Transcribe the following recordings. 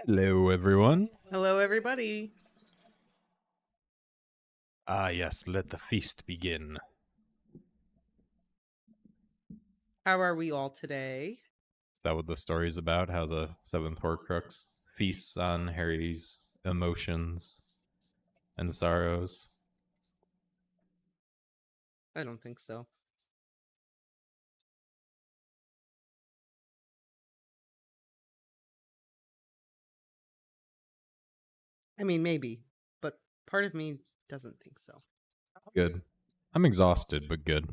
Hello, everyone. Hello, everybody. Ah, yes, let the feast begin. How are we all today? Is that what the story's about? How the seventh Horcrux feasts on Harry's emotions and sorrows? I don't think so. I mean, maybe, but part of me doesn't think so. Good. I'm exhausted, but good.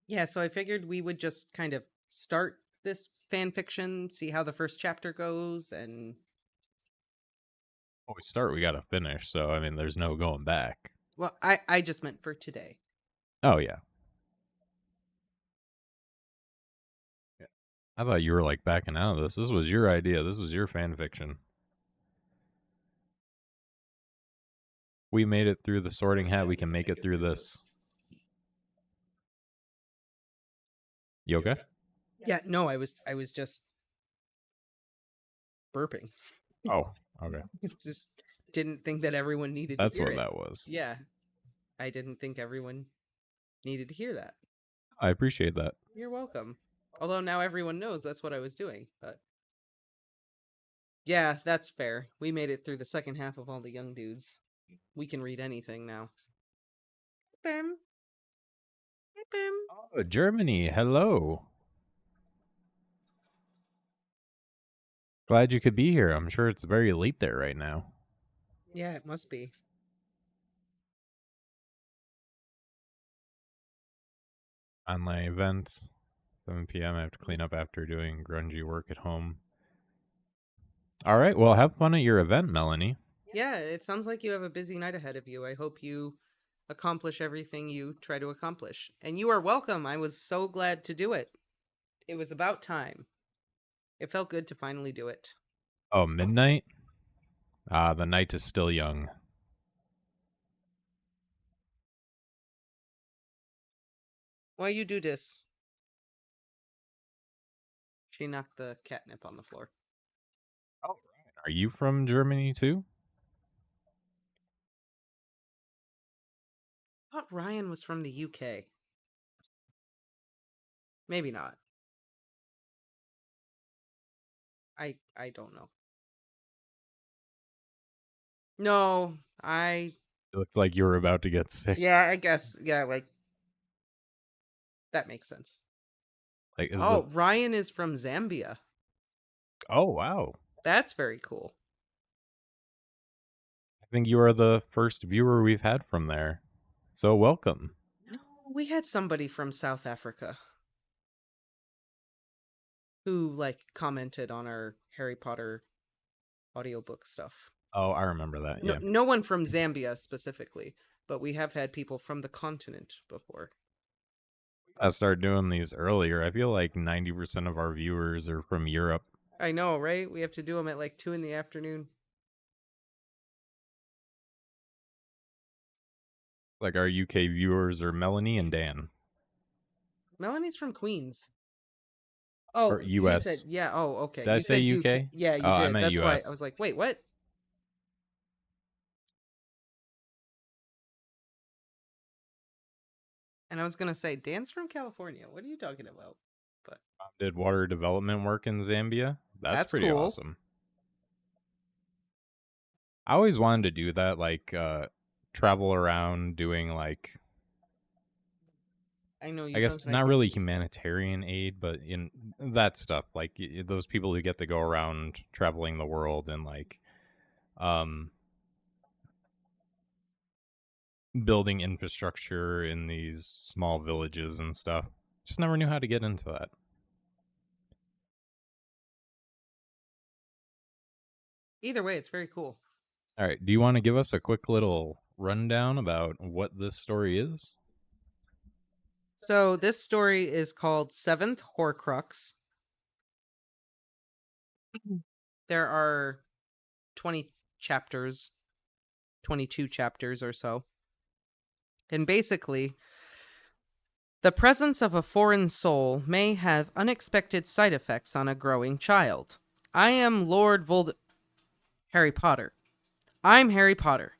Yeah, so I figured we would just kind of start this fan fiction, see how the first chapter goes, and... When we start, we gotta finish, so, I mean, there's no going back. Well, I just meant for today. Oh, yeah. I thought you were, like, backing out of this. This was your idea. This was your fan fiction. We made it through the Sorting Hat. We can make it through this. You okay? Yeah, no, I was just burping. Oh, okay. Just didn't think that everyone needed That's to hear what it. that was. Yeah, I didn't think everyone needed to hear that. I appreciate that. You're welcome. Although now everyone knows that's what I was doing, but... Yeah, that's fair. We made it through the second half of all the young dudes. We can read anything now. Bim. Bim. Oh, Germany, hello. Glad you could be here. I'm sure it's very late there right now. Yeah, it must be. Online event, 7 p.m. I have to clean up after doing grungy work at home. All right, well, have fun at your event, Melanie. Yeah, it sounds like you have a busy night ahead of you. I hope you accomplish everything you try to accomplish. And you are welcome. I was so glad to do it. It was about time. It felt good to finally do it. Oh, midnight? Ah, the night is still young. Why you do this? She knocked the catnip on the floor. Oh, right. Are you from Germany too? I thought Ryan was from the UK. Maybe not. I don't know. No, It looks like you were about to get sick. yeah, I guess. Yeah, like that makes sense. Like, Ryan is from Zambia. Oh, wow. That's very cool. I think you are the first viewer we've had from there. So welcome. No, we had somebody from South Africa who commented on our Harry Potter audiobook stuff. Oh, I remember that. Yeah. No one from Zambia specifically, but we have had people from the continent before. I started doing these earlier. I feel like 90% of our viewers are from Europe. I know, right? We have to do them at like 2 in the afternoon. Like our UK viewers are Melanie and Dan. Melanie's from Queens. Oh, Or US. You said, yeah. Oh, okay. Did I say said UK? Yeah, you Oh, I did. meant That's US. why I was like, wait, what? And I was gonna say, Dan's from California. What are you talking about? But Did water development work in Zambia? That's pretty cool. awesome. I always wanted to do that, like travel around doing like, I know you. I guess not really humanitarian aid, but in that stuff, like those people who get to go around traveling the world and like building infrastructure in these small villages and stuff. Just never knew how to get into that. Either way, it's very cool. All right. Do you want to give us a quick little rundown about what this story is? So this story is called Seventh Horcrux. There are 20 chapters, 22 chapters or so. And basically, the presence of a foreign soul may have unexpected side effects on a growing child. I am Lord Harry Potter. I'm Harry Potter,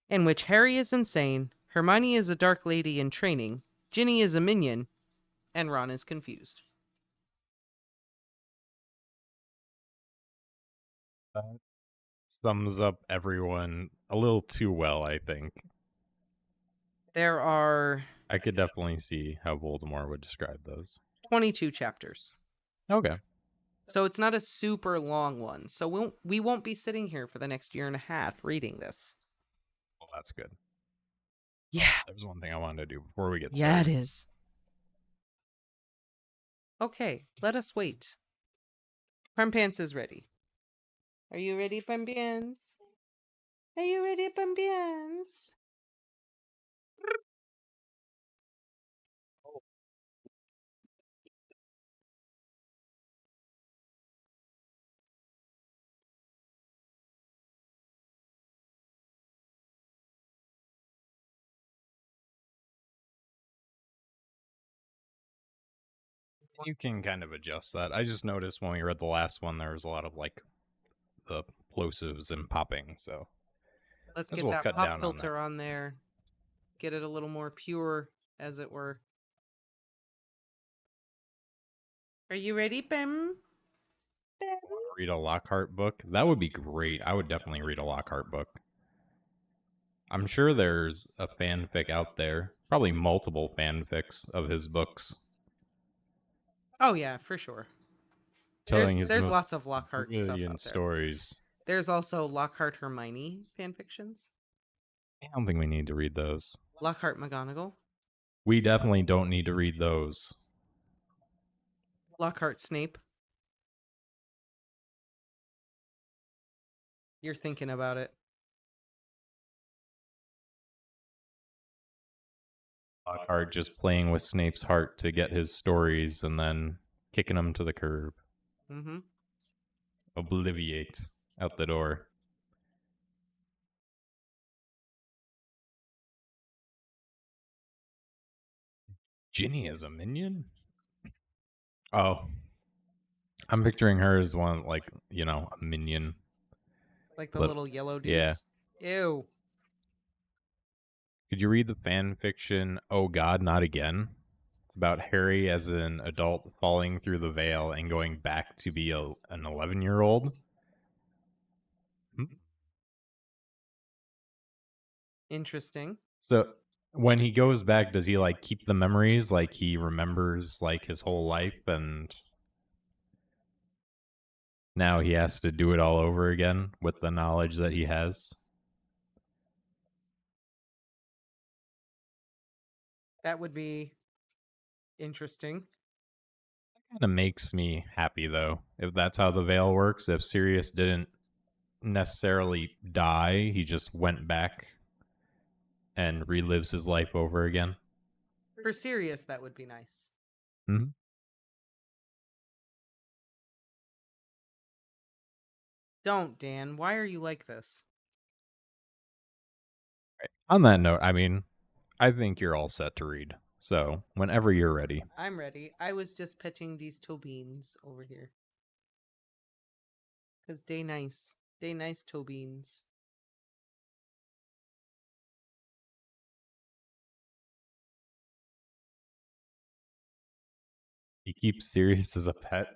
in which Harry is insane, Hermione is a dark lady in training, Ginny is a minion, and Ron is confused. That sums up everyone a little too well, I think. There are I could definitely see how Voldemort would describe those. 22 chapters. Okay. So it's not a super long one. So we won't be sitting here for the next year and a half reading this. Well, that's good. Yeah. There's one thing I wanted to do before we get Yeah, it started. is. Okay, let us wait. Pants is ready. Are you ready, Pants? Are you ready, Pants? You can kind of adjust that. I just noticed when we read the last one, there was a lot of like the plosives and popping, so Let's as get well that cut pop down on that. filter on there. Get it a little more pure, as it were. Are you ready, Pem? Read a Lockhart book? That would be great. I would definitely read a Lockhart book. I'm sure there's a fanfic out there, probably multiple fanfics of his books, Oh yeah, for sure. telling his There's most lots of Lockhart stuff brilliant out there. stories. There's also Lockhart Hermione fanfictions. I don't think we need to read those. Lockhart McGonagall. We definitely don't need to read those. Lockhart Snape. You're thinking about it. Lockhart just playing with Snape's heart to get his stories and then kicking him to the curb. Mm-hmm. Obliviate out the door. Ginny as a minion? Oh. I'm picturing her as one, like, a minion. Like the little yellow Yeah. dudes. Ew. Could you read the fan fiction, Oh God, Not Again? It's about Harry as an adult falling through the veil and going back to be an 11-year-old. Interesting. So when he goes back, does he like keep the memories? Like he remembers like his whole life and now he has to do it all over again with the knowledge that he has? That would be interesting. Kind of makes me happy though, if that's how the veil works. If Sirius didn't necessarily die, he just went back and relives his life over again. For Sirius, that would be nice. Mm-hmm. Don't, Dan. Why are you like this? Right. On that note, I mean, I think you're all set to read. So whenever you're ready. I'm ready. I was just petting these toe beans over here. Because they nice. They nice toe beans. He keeps Sirius as a pet.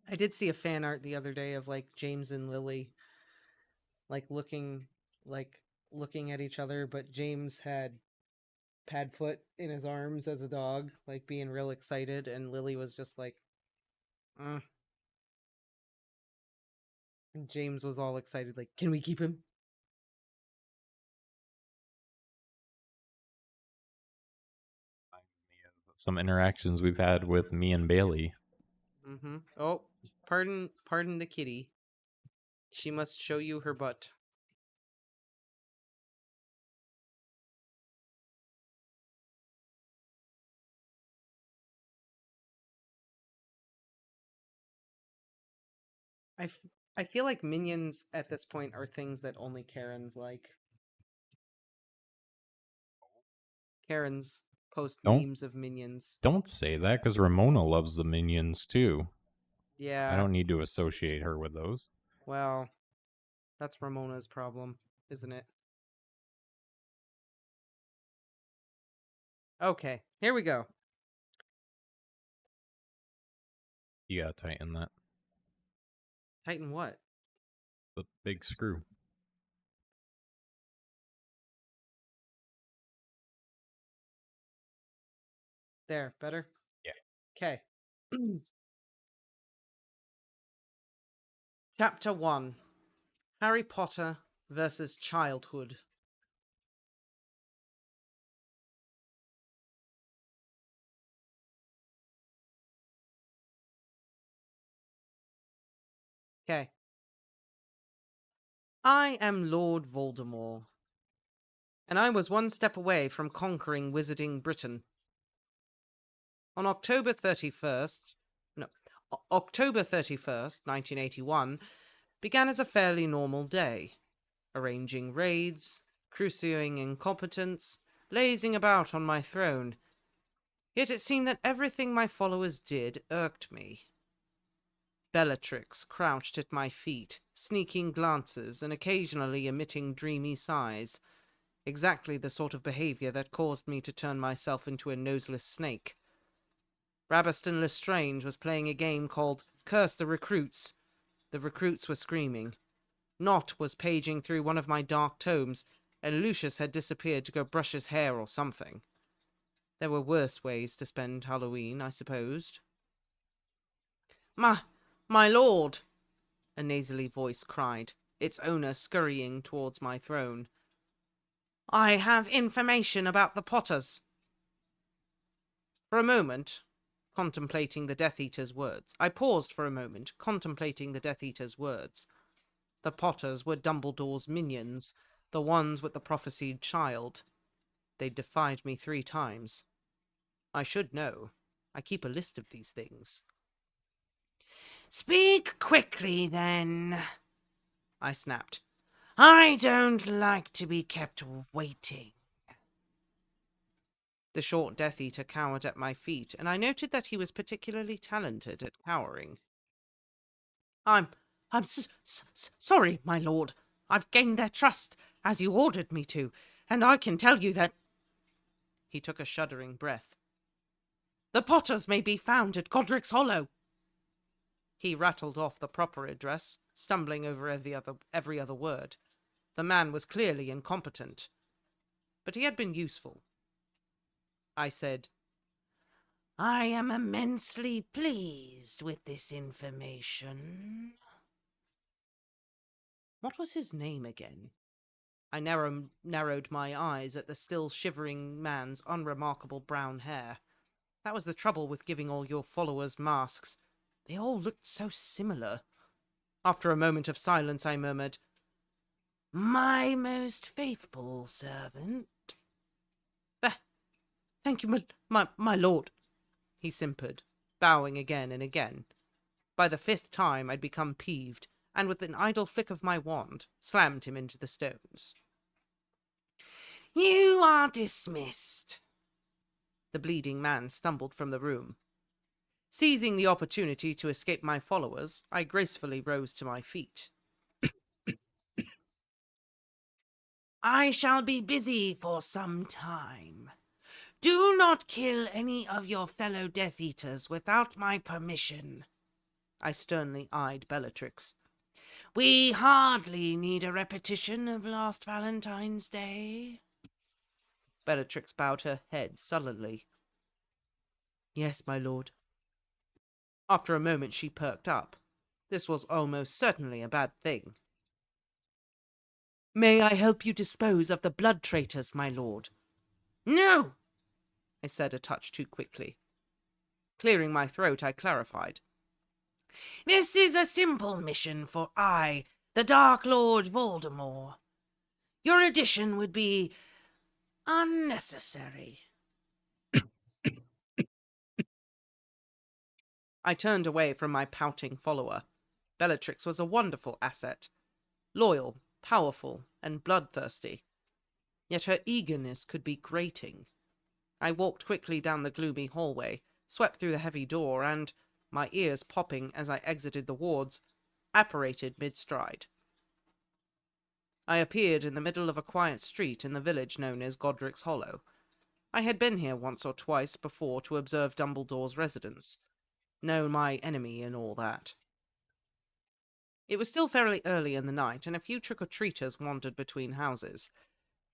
I did see a fan art the other day of like James and Lily like looking at each other, but James had Padfoot in his arms as a dog, like being real excited, and Lily was just like, mm. And James was all excited, like, can we keep him? Some interactions we've had with me and Bailey. Mm-hmm. Oh, pardon the kitty. She must show you her butt. I, f- I feel like minions at this point are things that only Karens like. Karens post Don't memes of minions. don't say that because Ramona loves the minions too. I Yeah, don't need to associate her with those. well, that's Ramona's problem, isn't it? Okay, here we go. You gotta tighten that. Tighten what? The big screw. There, better? Yeah. Okay. Chapter 1. Harry Potter versus Childhood. Okay. I am Lord Voldemort, and I was one step away from conquering Wizarding Britain. On October 31st, no, October 31st, 1981, began as a fairly normal day. Arranging raids, cruising incompetence, lazing about on my throne. Yet it seemed that everything my followers did irked me. Bellatrix crouched at my feet, sneaking glances and occasionally emitting dreamy sighs, exactly the sort of behavior that caused me to turn myself into a noseless snake. Rabaston Lestrange was playing a game called Curse the Recruits. The recruits were screaming. Nott was paging through one of my dark tomes, and Lucius had disappeared to go brush his hair or something. There were worse ways to spend Halloween, I supposed. My lord, a nasally voice cried, its owner scurrying towards my throne. I have information about the Potters. For a moment, contemplating the Death Eater's words. I paused for a moment, contemplating the Death Eater's words. The Potters were Dumbledore's minions, the ones with the prophesied child. They defied me 3 times. I should know. I keep a list of these things. Speak quickly, then, I snapped. I don't like to be kept waiting. The short Death Eater cowered at my feet, and I noted that he was particularly talented at cowering. I'm sorry, my lord. I've gained their trust, as you ordered me to, and I can tell you that... He took a shuddering breath. The Potters may be found at Godric's Hollow. He rattled off the proper address, stumbling over every other word. The man was clearly incompetent, but he had been useful. I said, I am immensely pleased with this information. What was his name again? I narrowed my eyes at the still shivering man's unremarkable brown hair. That was the trouble with giving all your followers masks. They all looked so similar. After a moment of silence, I murmured, My most faithful servant. Thank you, my lord, he simpered, bowing again and again. By the 5th time, I'd become peeved, and with an idle flick of my wand, slammed him into the stones. You are dismissed. The bleeding man stumbled from the room. Seizing the opportunity to escape my followers, I gracefully rose to my feet. I shall be busy for some time. Do not kill any of your fellow Death Eaters without my permission. I sternly eyed Bellatrix. We hardly need a repetition of last Valentine's Day. Bellatrix bowed her head sullenly. Yes, my lord. After a moment she perked up. This was almost certainly a bad thing. May I help you dispose of the blood traitors, my lord? No, I said a touch too quickly. Clearing my throat, I clarified. This is a simple mission for I, the Dark Lord Voldemort. Your addition would be unnecessary. I turned away from my pouting follower. Bellatrix was a wonderful asset. Loyal, powerful, and bloodthirsty. Yet her eagerness could be grating. I walked quickly down the gloomy hallway, swept through the heavy door, and, my ears popping as I exited the wards, apparated mid-stride. I appeared in the middle of a quiet street in the village known as Godric's Hollow. I had been here once or twice before to observe Dumbledore's residence, know my enemy and all that. It was still fairly early in the night, and a few trick-or-treaters wandered between houses.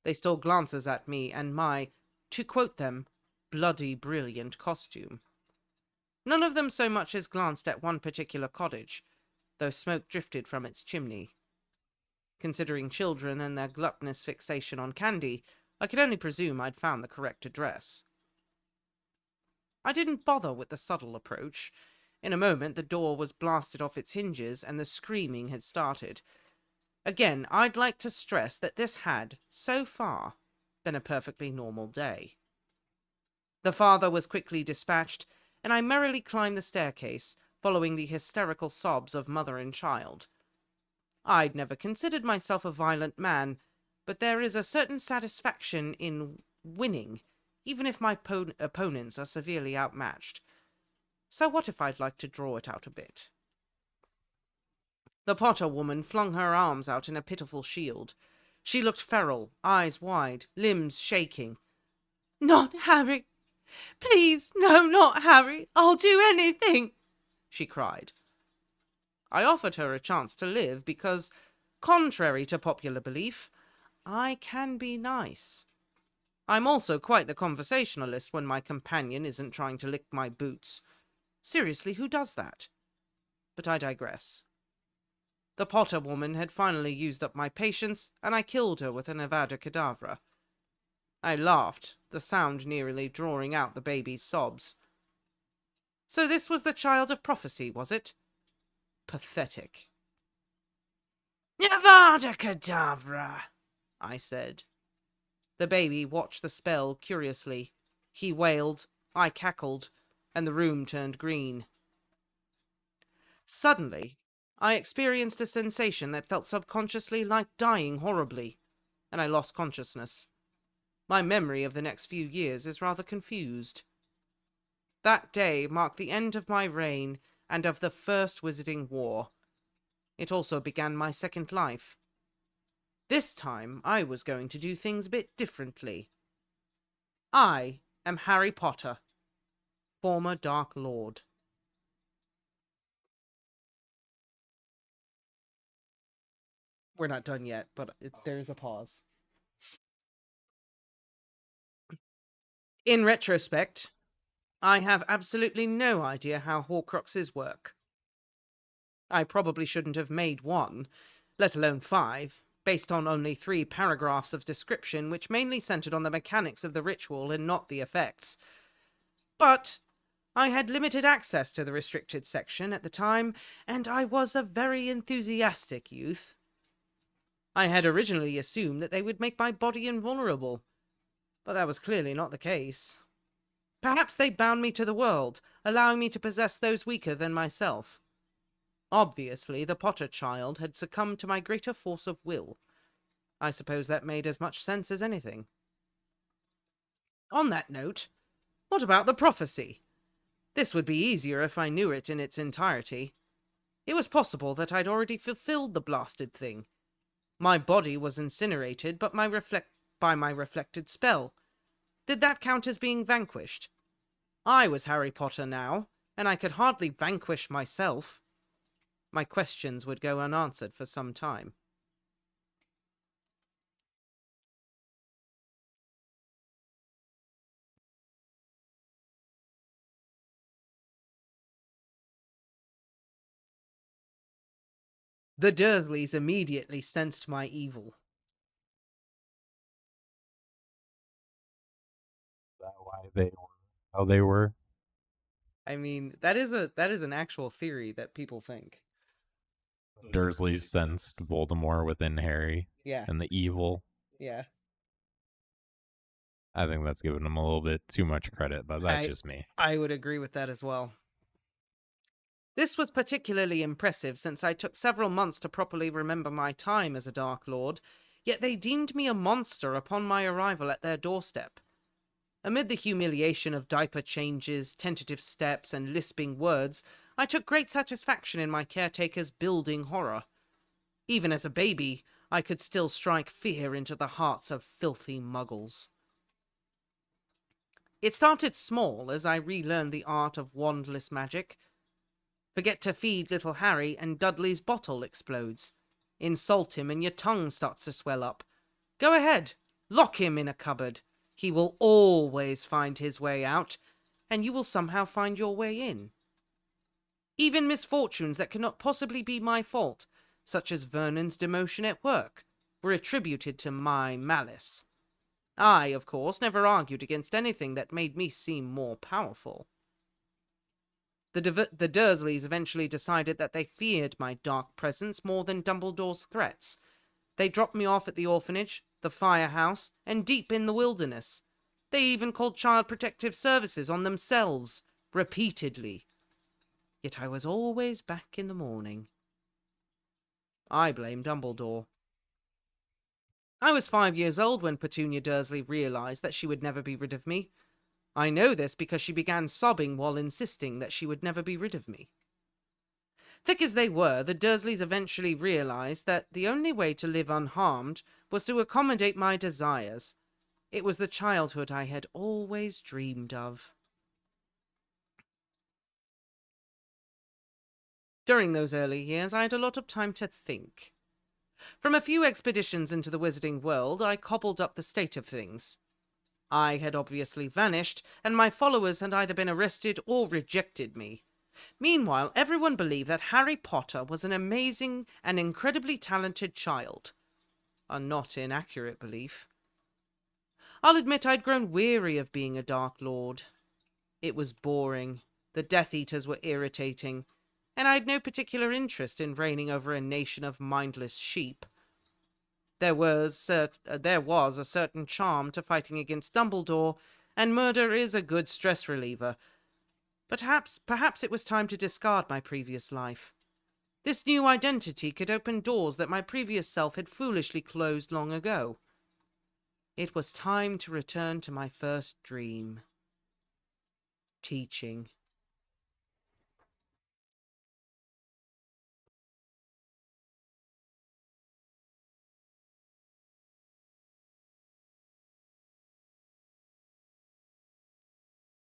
They stole glances at me and my, to quote them, bloody brilliant costume. None of them so much as glanced at one particular cottage, though smoke drifted from its chimney. Considering children and their gluttonous fixation on candy, I could only presume I'd found the correct address. I didn't bother with the subtle approach. In a moment, the door was blasted off its hinges and the screaming had started. Again, I'd like to stress that this had, so far, been a perfectly normal day. The father was quickly dispatched, and I merrily climbed the staircase, following the hysterical sobs of mother and child. I'd never considered myself a violent man, but there is a certain satisfaction in winning, even if my opponents are severely outmatched. So what if I'd like to draw it out a bit? The Potter woman flung her arms out in a pitiful shield. She looked feral, eyes wide, limbs shaking. "Not Harry! Please, no, not Harry! I'll do anything!" she cried. I offered her a chance to live because, contrary to popular belief, I can be nice. I'm also quite the conversationalist when my companion isn't trying to lick my boots. Seriously, who does that? But I digress. The Potter woman had finally used up my patience, and I killed her with an Avada Kedavra. I laughed, the sound nearly drawing out the baby's sobs. So this was the child of prophecy, was it? Pathetic. "Avada Kedavra," I said. The baby watched the spell curiously. He wailed, I cackled, and the room turned green. Suddenly, I experienced a sensation that felt subconsciously like dying horribly, and I lost consciousness. My memory of the next few years is rather confused. That day marked the end of my reign and of the First Wizarding War. It also began my second life. This time, I was going to do things a bit differently. I am Harry Potter, former Dark Lord. We're not done yet, but there's a pause. In retrospect, I have absolutely no idea how Horcruxes work. I probably shouldn't have made one, let alone 5, based on only 3 paragraphs of description which mainly centered on the mechanics of the ritual and not the effects. But I had limited access to the restricted section at the time, and I was a very enthusiastic youth. I had originally assumed that they would make my body invulnerable, but that was clearly not the case. Perhaps they bound me to the world, allowing me to possess those weaker than myself. Obviously, the Potter child had succumbed to my greater force of will. I suppose that made as much sense as anything. On that note, what about the prophecy? This would be easier if I knew it in its entirety. It was possible that I'd already fulfilled the blasted thing. My body was incinerated, but by my reflected spell. Did that count as being vanquished? I was Harry Potter now, and I could hardly vanquish myself. My questions would go unanswered for some time. The Dursleys immediately sensed my evil. Is that why they were how they were? I mean, that is an actual theory that people think. Dursleys sensed Voldemort within Harry Yeah, and the evil. yeah. I think that's giving him a little bit too much credit, but that's just me. I would agree with that as well. This was particularly impressive since I took several months to properly remember my time as a Dark Lord, yet they deemed me a monster upon my arrival at their doorstep. Amid the humiliation of diaper changes, tentative steps, and lisping words, I took great satisfaction in my caretaker's building horror. Even as a baby, I could still strike fear into the hearts of filthy muggles. It started small as I relearned the art of wandless magic. Forget to feed little Harry and Dudley's bottle explodes. Insult him and your tongue starts to swell up. Go ahead, lock him in a cupboard. He will always find his way out, and you will somehow find your way in. Even misfortunes that cannot possibly be my fault, such as Vernon's demotion at work, were attributed to my malice. I, of course, never argued against anything that made me seem more powerful. The Dursleys eventually decided that they feared my dark presence more than Dumbledore's threats. They dropped me off at the orphanage, the firehouse, and deep in the wilderness. They even called Child Protective Services on themselves, repeatedly. Yet I was always back in the morning. I blame Dumbledore. I was 5 years old when Petunia Dursley realized that she would never be rid of me. I know this because she began sobbing while insisting that she would never be rid of me. Thick as they were, the Dursleys eventually realized that the only way to live unharmed was to accommodate my desires. It was the childhood I had always dreamed of. During those early years, I had a lot of time to think. From a few expeditions into the wizarding world, I cobbled up the state of things. I had obviously vanished, and my followers had either been arrested or rejected me. Meanwhile, everyone believed that Harry Potter was an amazing and incredibly talented child. A not inaccurate belief. I'll admit I'd grown weary of being a Dark Lord. It was boring, the Death Eaters were irritating, and I had no particular interest in reigning over a nation of mindless sheep. There was a certain charm to fighting against Dumbledore, and murder is a good stress reliever. But perhaps it was time to discard my previous life. This new identity could open doors that my previous self had foolishly closed long ago. It was time to return to my first dream. Teaching.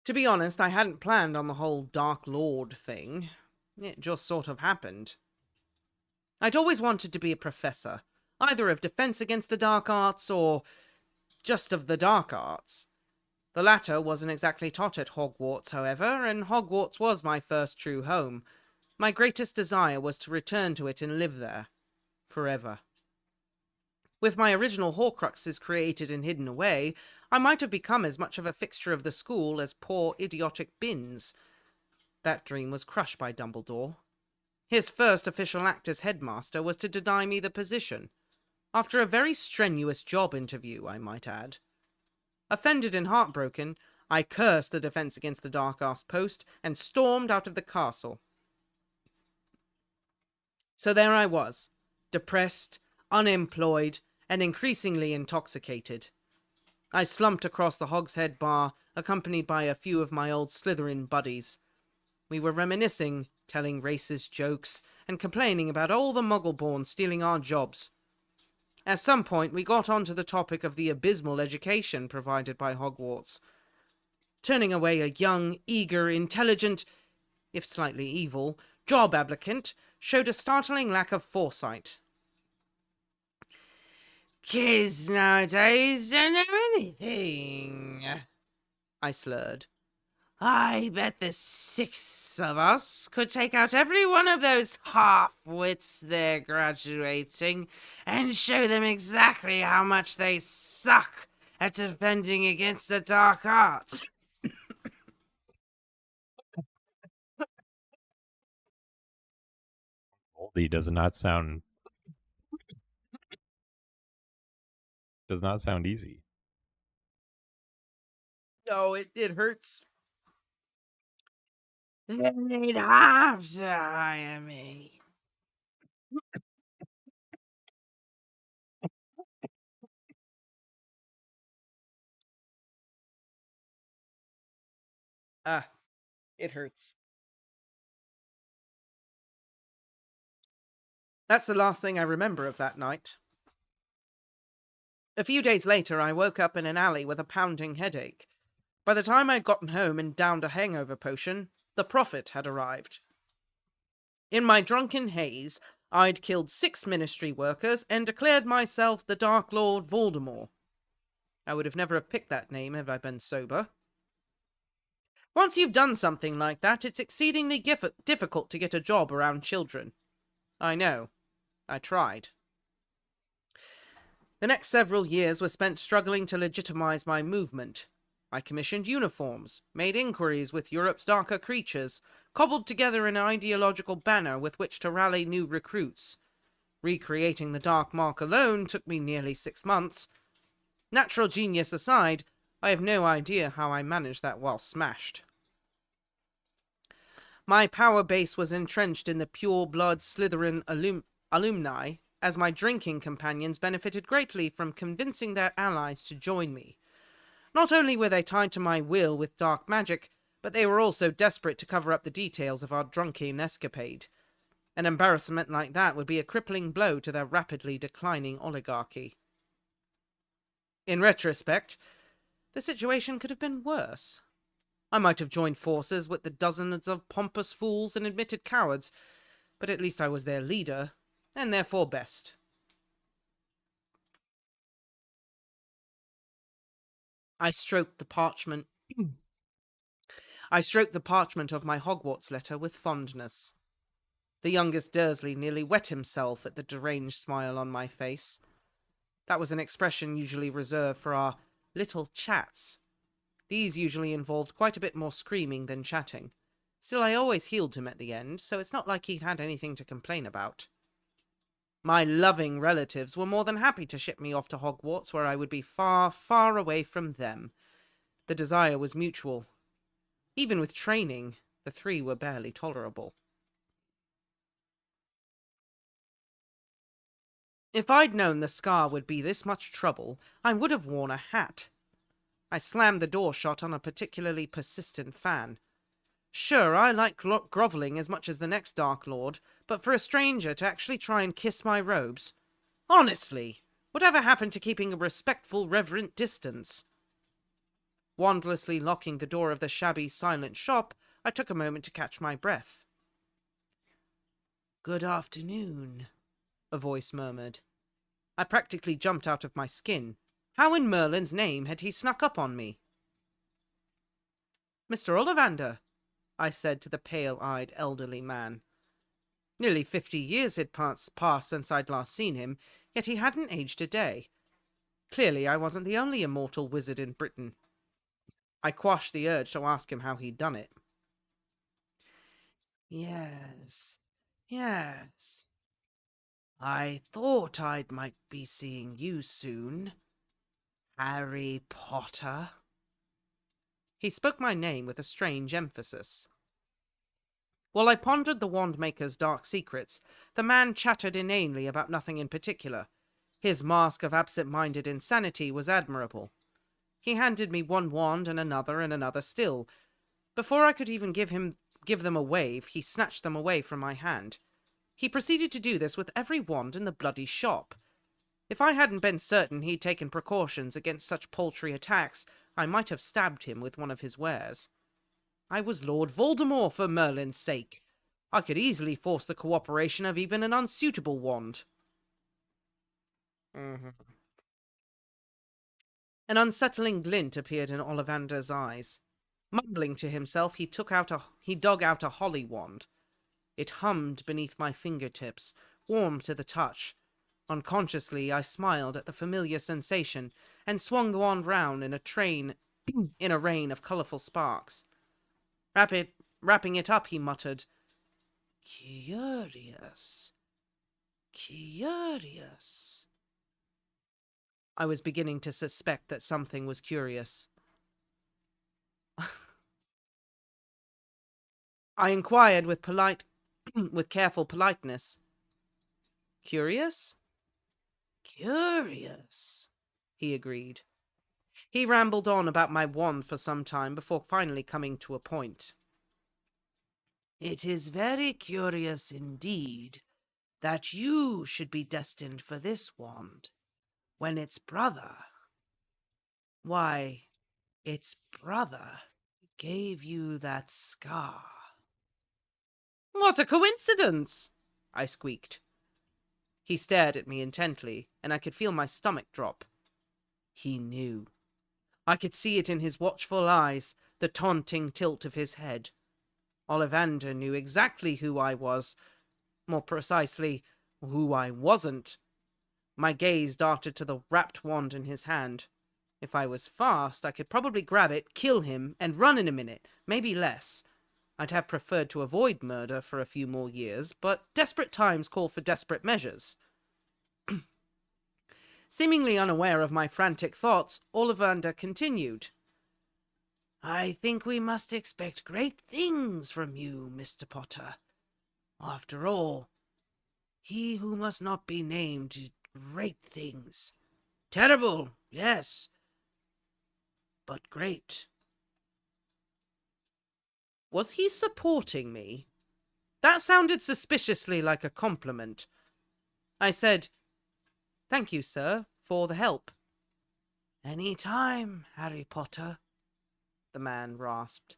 To be honest, I hadn't planned on the whole Dark Lord thing. It just sort of happened. I'd always wanted to be a professor, either of Defense Against the Dark Arts or just of the Dark Arts. The latter wasn't exactly taught at Hogwarts, however, and Hogwarts was my first true home. My greatest desire was to return to it and live there. Forever. With my original Horcruxes created and hidden away, I might have become as much of a fixture of the school as poor idiotic Binns. That dream was crushed by Dumbledore. His first official act as headmaster was to deny me the position. After a very strenuous job interview, I might add. Offended and heartbroken, I cursed the Defense Against the Dark Arts post and stormed out of the castle. So there I was, depressed, unemployed, and increasingly intoxicated. I slumped across the Hogshead bar, accompanied by a few of my old Slytherin buddies. We were reminiscing, telling racist jokes, and complaining about all the Muggle-born stealing our jobs. At some point, we got onto the topic of the abysmal education provided by Hogwarts. Turning away a young, eager, intelligent, if slightly evil, job applicant showed a startling lack of foresight. Kids nowadays don't know anything, I slurred. I bet the 6 of us could take out every one of those half-wits they're graduating and show them exactly how much they suck at defending against the dark arts. Voldy does not sound easy. No, it hurts. They'd have to hire me. Ah, it hurts. That's the last thing I remember of that night. A few days later, I woke up in an alley with a pounding headache. By the time I'd gotten home and downed a hangover potion, the prophet had arrived. In my drunken haze, I'd killed 6 ministry workers and declared myself the Dark Lord Voldemort. I would have never have picked that name had I been sober. Once you've done something like that, it's exceedingly difficult to get a job around children. I know. I tried. The next several years were spent struggling to legitimize my movement. I commissioned uniforms, made inquiries with Europe's darker creatures, cobbled together an ideological banner with which to rally new recruits. Recreating the Dark Mark alone took me nearly 6 months. Natural genius aside, I have no idea how I managed that while smashed. My power base was entrenched in the pure-blood Slytherin alumni, as my drinking companions benefited greatly from convincing their allies to join me. Not only were they tied to my will with dark magic, but they were also desperate to cover up the details of our drunken escapade. An embarrassment like that would be a crippling blow to their rapidly declining oligarchy. In retrospect, the situation could have been worse. I might have joined forces with the dozens of pompous fools and admitted cowards, but at least I was their leader, and therefore best. I stroked the parchment of my Hogwarts letter with fondness. The youngest Dursley nearly wet himself at the deranged smile on my face. That was an expression usually reserved for our little chats. These usually involved quite a bit more screaming than chatting. Still, I always healed him at the end, so it's not like he'd had anything to complain about. My loving relatives were more than happy to ship me off to Hogwarts, where I would be far, far away from them. The desire was mutual. Even with training, the 3 were barely tolerable. If I'd known the scar would be this much trouble, I would have worn a hat. I slammed the door shut on a particularly persistent fan. Sure, I like grovelling as much as the next Dark Lord, but for a stranger to actually try and kiss my robes... Honestly, whatever happened to keeping a respectful, reverent distance? Wandlessly locking the door of the shabby, silent shop, I took a moment to catch my breath. "Good afternoon," a voice murmured. I practically jumped out of my skin. How in Merlin's name had he snuck up on me? "Mr. Ollivander," I said to the pale-eyed elderly man. Nearly 50 years had passed since I'd last seen him, yet he hadn't aged a day. Clearly I wasn't the only immortal wizard in Britain. I quashed the urge to ask him how he'd done it. Yes. I thought I might be seeing you soon. Harry Potter. He spoke my name with a strange emphasis. While I pondered the Wandmaker's dark secrets, the man chattered inanely about nothing in particular. His mask of absent-minded insanity was admirable. He handed me one wand and another still. Before I could even give them a wave, he snatched them away from my hand. He proceeded to do this with every wand in the bloody shop. If I hadn't been certain he'd taken precautions against such paltry attacks, I might have stabbed him with one of his wares. I was Lord Voldemort, for Merlin's sake. I could easily force the cooperation of even an unsuitable wand. An unsettling glint appeared in Ollivander's eyes. Mumbling to himself, he dug out a holly wand. It hummed beneath my fingertips, warm to the touch. Unconsciously, I smiled at the familiar sensation and swung the wand round in a rain of colourful sparks. Wrapping it up, he muttered, "Curious. Curious." I was beginning to suspect that something was curious. I inquired with careful politeness. "Curious?" "Curious," he agreed. He rambled on about my wand for some time before finally coming to a point. "It is very curious indeed. that you should be destined for this wand, when its brother, why, its brother gave you that scar. What a coincidence! I squeaked. He stared at me intently, and I could feel my stomach drop. He knew. I could see it in his watchful eyes, the taunting tilt of his head. Ollivander knew exactly who I was, more precisely, who I wasn't. My gaze darted to the wrapped wand in his hand. If I was fast, I could probably grab it, kill him, and run in a minute, maybe less. I'd have preferred to avoid murder for a few more years, but desperate times call for desperate measures. Seemingly unaware of my frantic thoughts, Ollivander continued. I think we must expect great things from you, Mr. Potter. After all, he who must not be named did great things. Terrible, yes, but great. Was he supporting me? That sounded suspiciously like a compliment. I said, Thank you, sir, for the help. Any time, Harry Potter, the man rasped.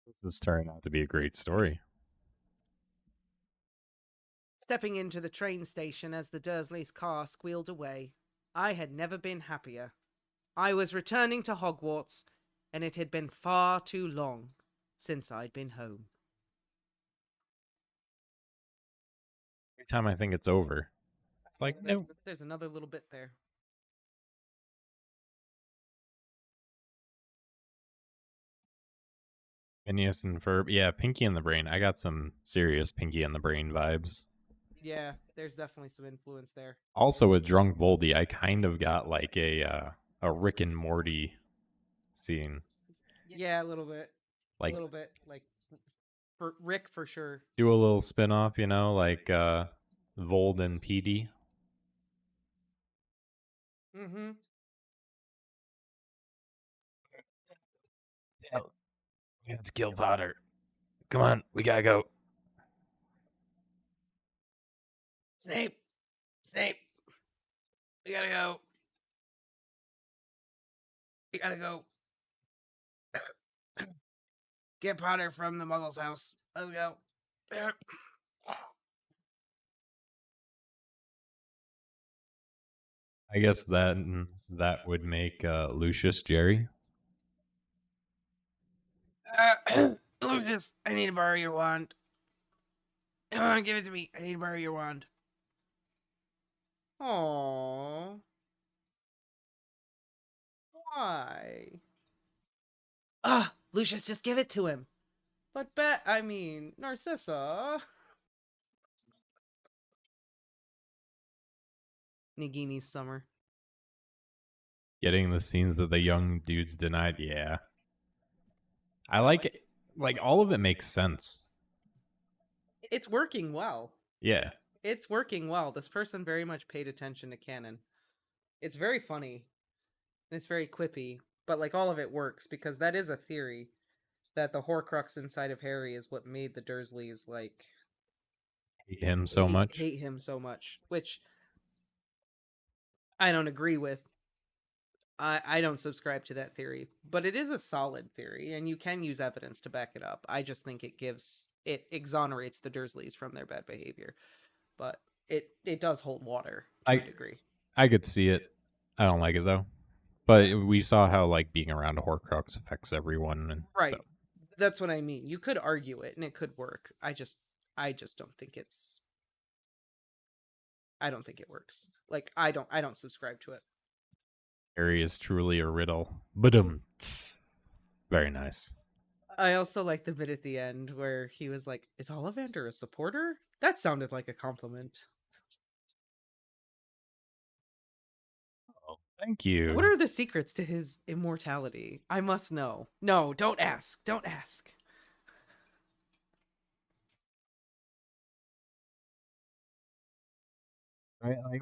This is turning out to be a great story. Stepping into the train station as the Dursleys' car squealed away, I had never been happier. I was returning to Hogwarts, and it had been far too long since I'd been home. Every time I think it's over, it's like, no. There's another little bit there. Phineas and Ferb. Yeah, Pinky and the Brain. I got some serious Pinky and the Brain vibes. Yeah, there's definitely some influence there. Also with Drunk Voldy, I kind of got like a Rick and Morty scene. Yeah, a little bit. Like, a little bit. Like, for Rick, for sure. do a little spin-off, you know, like Vold and PD. Mm-hmm. We have to kill Potter. Come on, we gotta go. Snape! Snape! We gotta go. We gotta go. Get Potter from the Muggle's house. Let's go. I guess that would make Lucius Jerry. Lucius, I need to borrow your wand. Come on, give it to me. I need to borrow your wand. Aww. Why? Lucius, just give it to him. But Narcissa. Nagini's summer. Getting the scenes that the young dudes denied, yeah. I like it. Like, all of it makes sense. It's working well. Yeah. It's working well. This person very much paid attention to canon. It's very funny. And it's very quippy. But, like, all of it works because that is a theory that the Horcrux inside of Harry is what made the Dursleys, like, hate him so much. Hate him so much. Which I don't agree with. I don't subscribe to that theory, but it is a solid theory, and you can use evidence to back it up. I just think it exonerates the Dursleys from their bad behavior, but it does hold water to a degree. I could see it. I don't like it though, but we saw how like being around a Horcrux affects everyone, and right. So. That's what I mean. You could argue it, and it could work. I just don't think it's. I don't think it works. Like I don't subscribe to it. Harry is truly a riddle. Badum. Very nice. I also like the bit at the end where he was like, "Is Ollivander a supporter?" That sounded like a compliment. Oh, thank you. What are the secrets to his immortality? I must know. No, don't ask. Don't ask. Right, like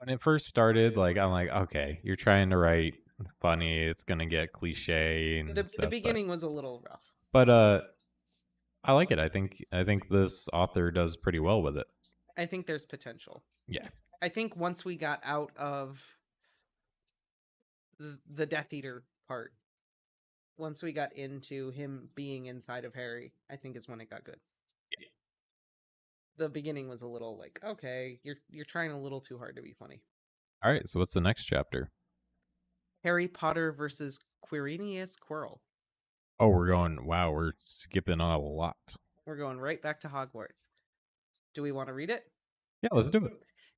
when it first started, like I'm like, okay, you're trying to write funny, it's gonna get cliche and The stuff, beginning was a little rough. but I like it. I think this author does pretty well with it. I think there's potential. Yeah. I think once we got out of the Death Eater part, once we got into him being inside of Harry, I think is when it got good. The beginning was a little like, okay, you're trying a little too hard to be funny. All right. So what's the next chapter? Harry Potter versus Quirinius Quirrell. Oh, we're going. Wow, we're skipping a lot. We're going right back to Hogwarts. Do we want to read it? Yeah, let's do it.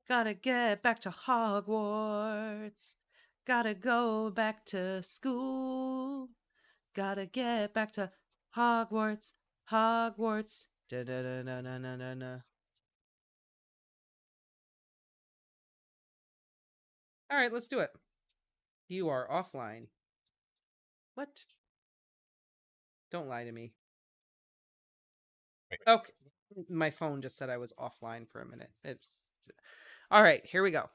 Gotta get back to Hogwarts. Gotta go back to school. Gotta get back to Hogwarts. Hogwarts. Da da da da da da da da. All right, let's do it. You are offline. What? Don't lie to me. Wait. Okay. My phone just said I was offline for a minute. All right, here we go.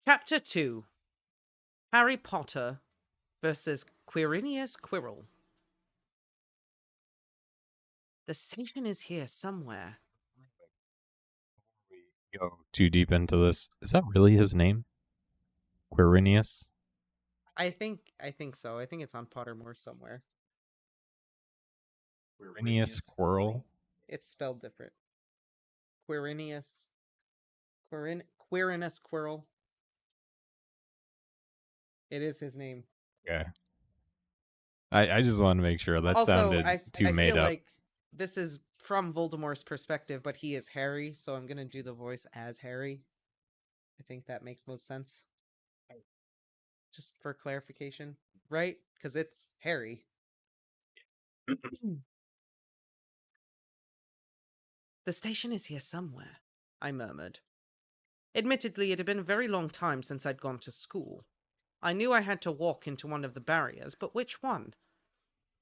Chapter 2. Harry Potter versus Quirinius Quirrell. The station is here somewhere. We go too deep into this. Is that really his name? Quirinius? I think so. I think it's on Pottermore somewhere. Quirinius Quirrell? It's spelled different. Quirinius Quirrell. It is his name. Okay. I just want to make sure that Also, sounded too I made feel up. like this is from Voldemort's perspective, but he is Harry, so I'm gonna do the voice as Harry. I think that makes most sense. Just for clarification, right? Because it's Harry. The station is here somewhere, I murmured. Admittedly, it had been a very long time since I'd gone to school. I knew I had to walk into one of the barriers, but which one?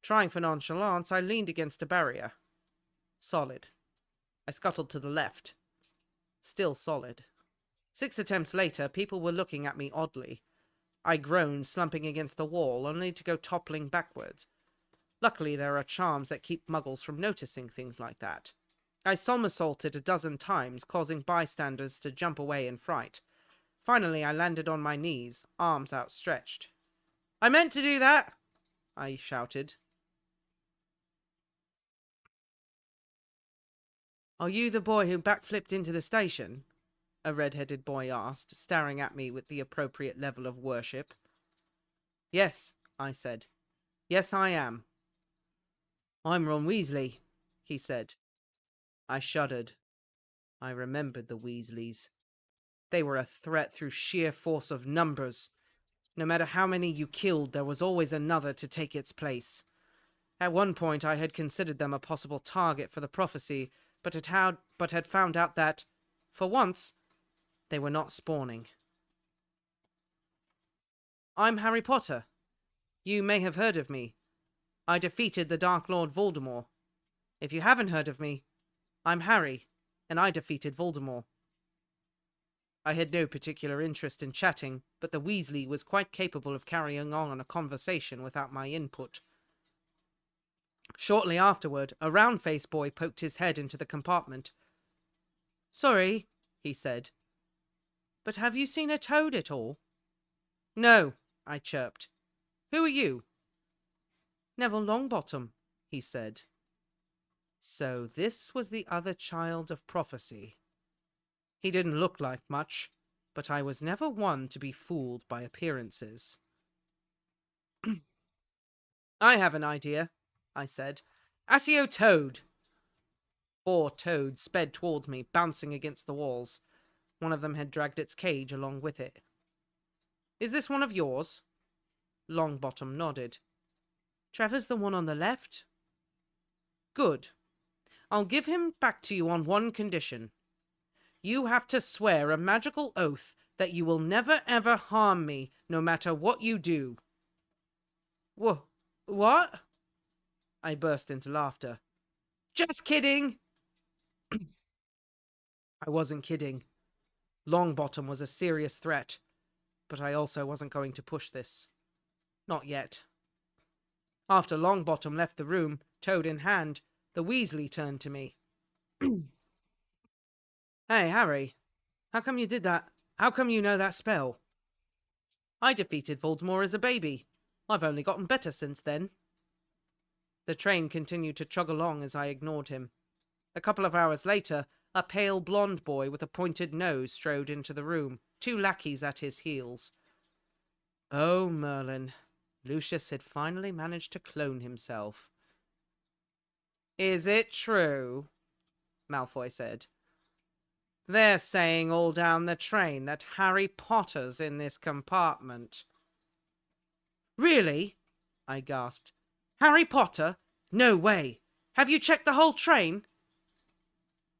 Trying for nonchalance, I leaned against a barrier. Solid. I scuttled to the left. Still solid. 6 attempts later, people were looking at me oddly. I groaned, slumping against the wall, only to go toppling backwards. Luckily, there are charms that keep muggles from noticing things like that. I somersaulted a dozen times, causing bystanders to jump away in fright. Finally, I landed on my knees, arms outstretched. I meant to do that, I shouted. Are you the boy who backflipped into the station? A red-headed boy asked, staring at me with the appropriate level of worship. Yes, I said. Yes, I am. I'm Ron Weasley, he said. I shuddered. I remembered the Weasleys. They were a threat through sheer force of numbers. No matter how many you killed, there was always another to take its place. At one point, I had considered them a possible target for the prophecy, but had found out that, for once, they were not spawning. I'm Harry Potter. You may have heard of me. I defeated the Dark Lord Voldemort. If you haven't heard of me, I'm Harry, and I defeated Voldemort. I had no particular interest in chatting, but the Weasley was quite capable of carrying on a conversation without my input. Shortly afterward, a round-faced boy poked his head into the compartment. Sorry, he said, but have you seen a toad at all? No, I chirped. Who are you? Neville Longbottom, he said. So this was the other child of prophecy. He didn't look like much, but I was never one to be fooled by appearances. I have an idea, I said. Accio Toad! 4 toads sped towards me, bouncing against the walls. One of them had dragged its cage along with it. Is this one of yours? Longbottom nodded. Trevor's the one on the left? Good. I'll give him back to you on one condition. You have to swear a magical oath that you will never ever harm me, no matter what you do. What? I burst into laughter. Just kidding! I wasn't kidding. Longbottom was a serious threat, but I also wasn't going to push this. Not yet. After Longbottom left the room, toad in hand, the Weasley turned to me. Hey, Harry, how come you did that? How come you know that spell? I defeated Voldemort as a baby. I've only gotten better since then. The train continued to chug along as I ignored him. A couple of hours later, a pale blonde boy with a pointed nose strode into the room, 2 lackeys at his heels. Oh, Merlin. Lucius had finally managed to clone himself. Is it true? Malfoy said. They're saying all down the train that Harry Potter's in this compartment. Really? I gasped. Harry Potter? No way. Have you checked the whole train?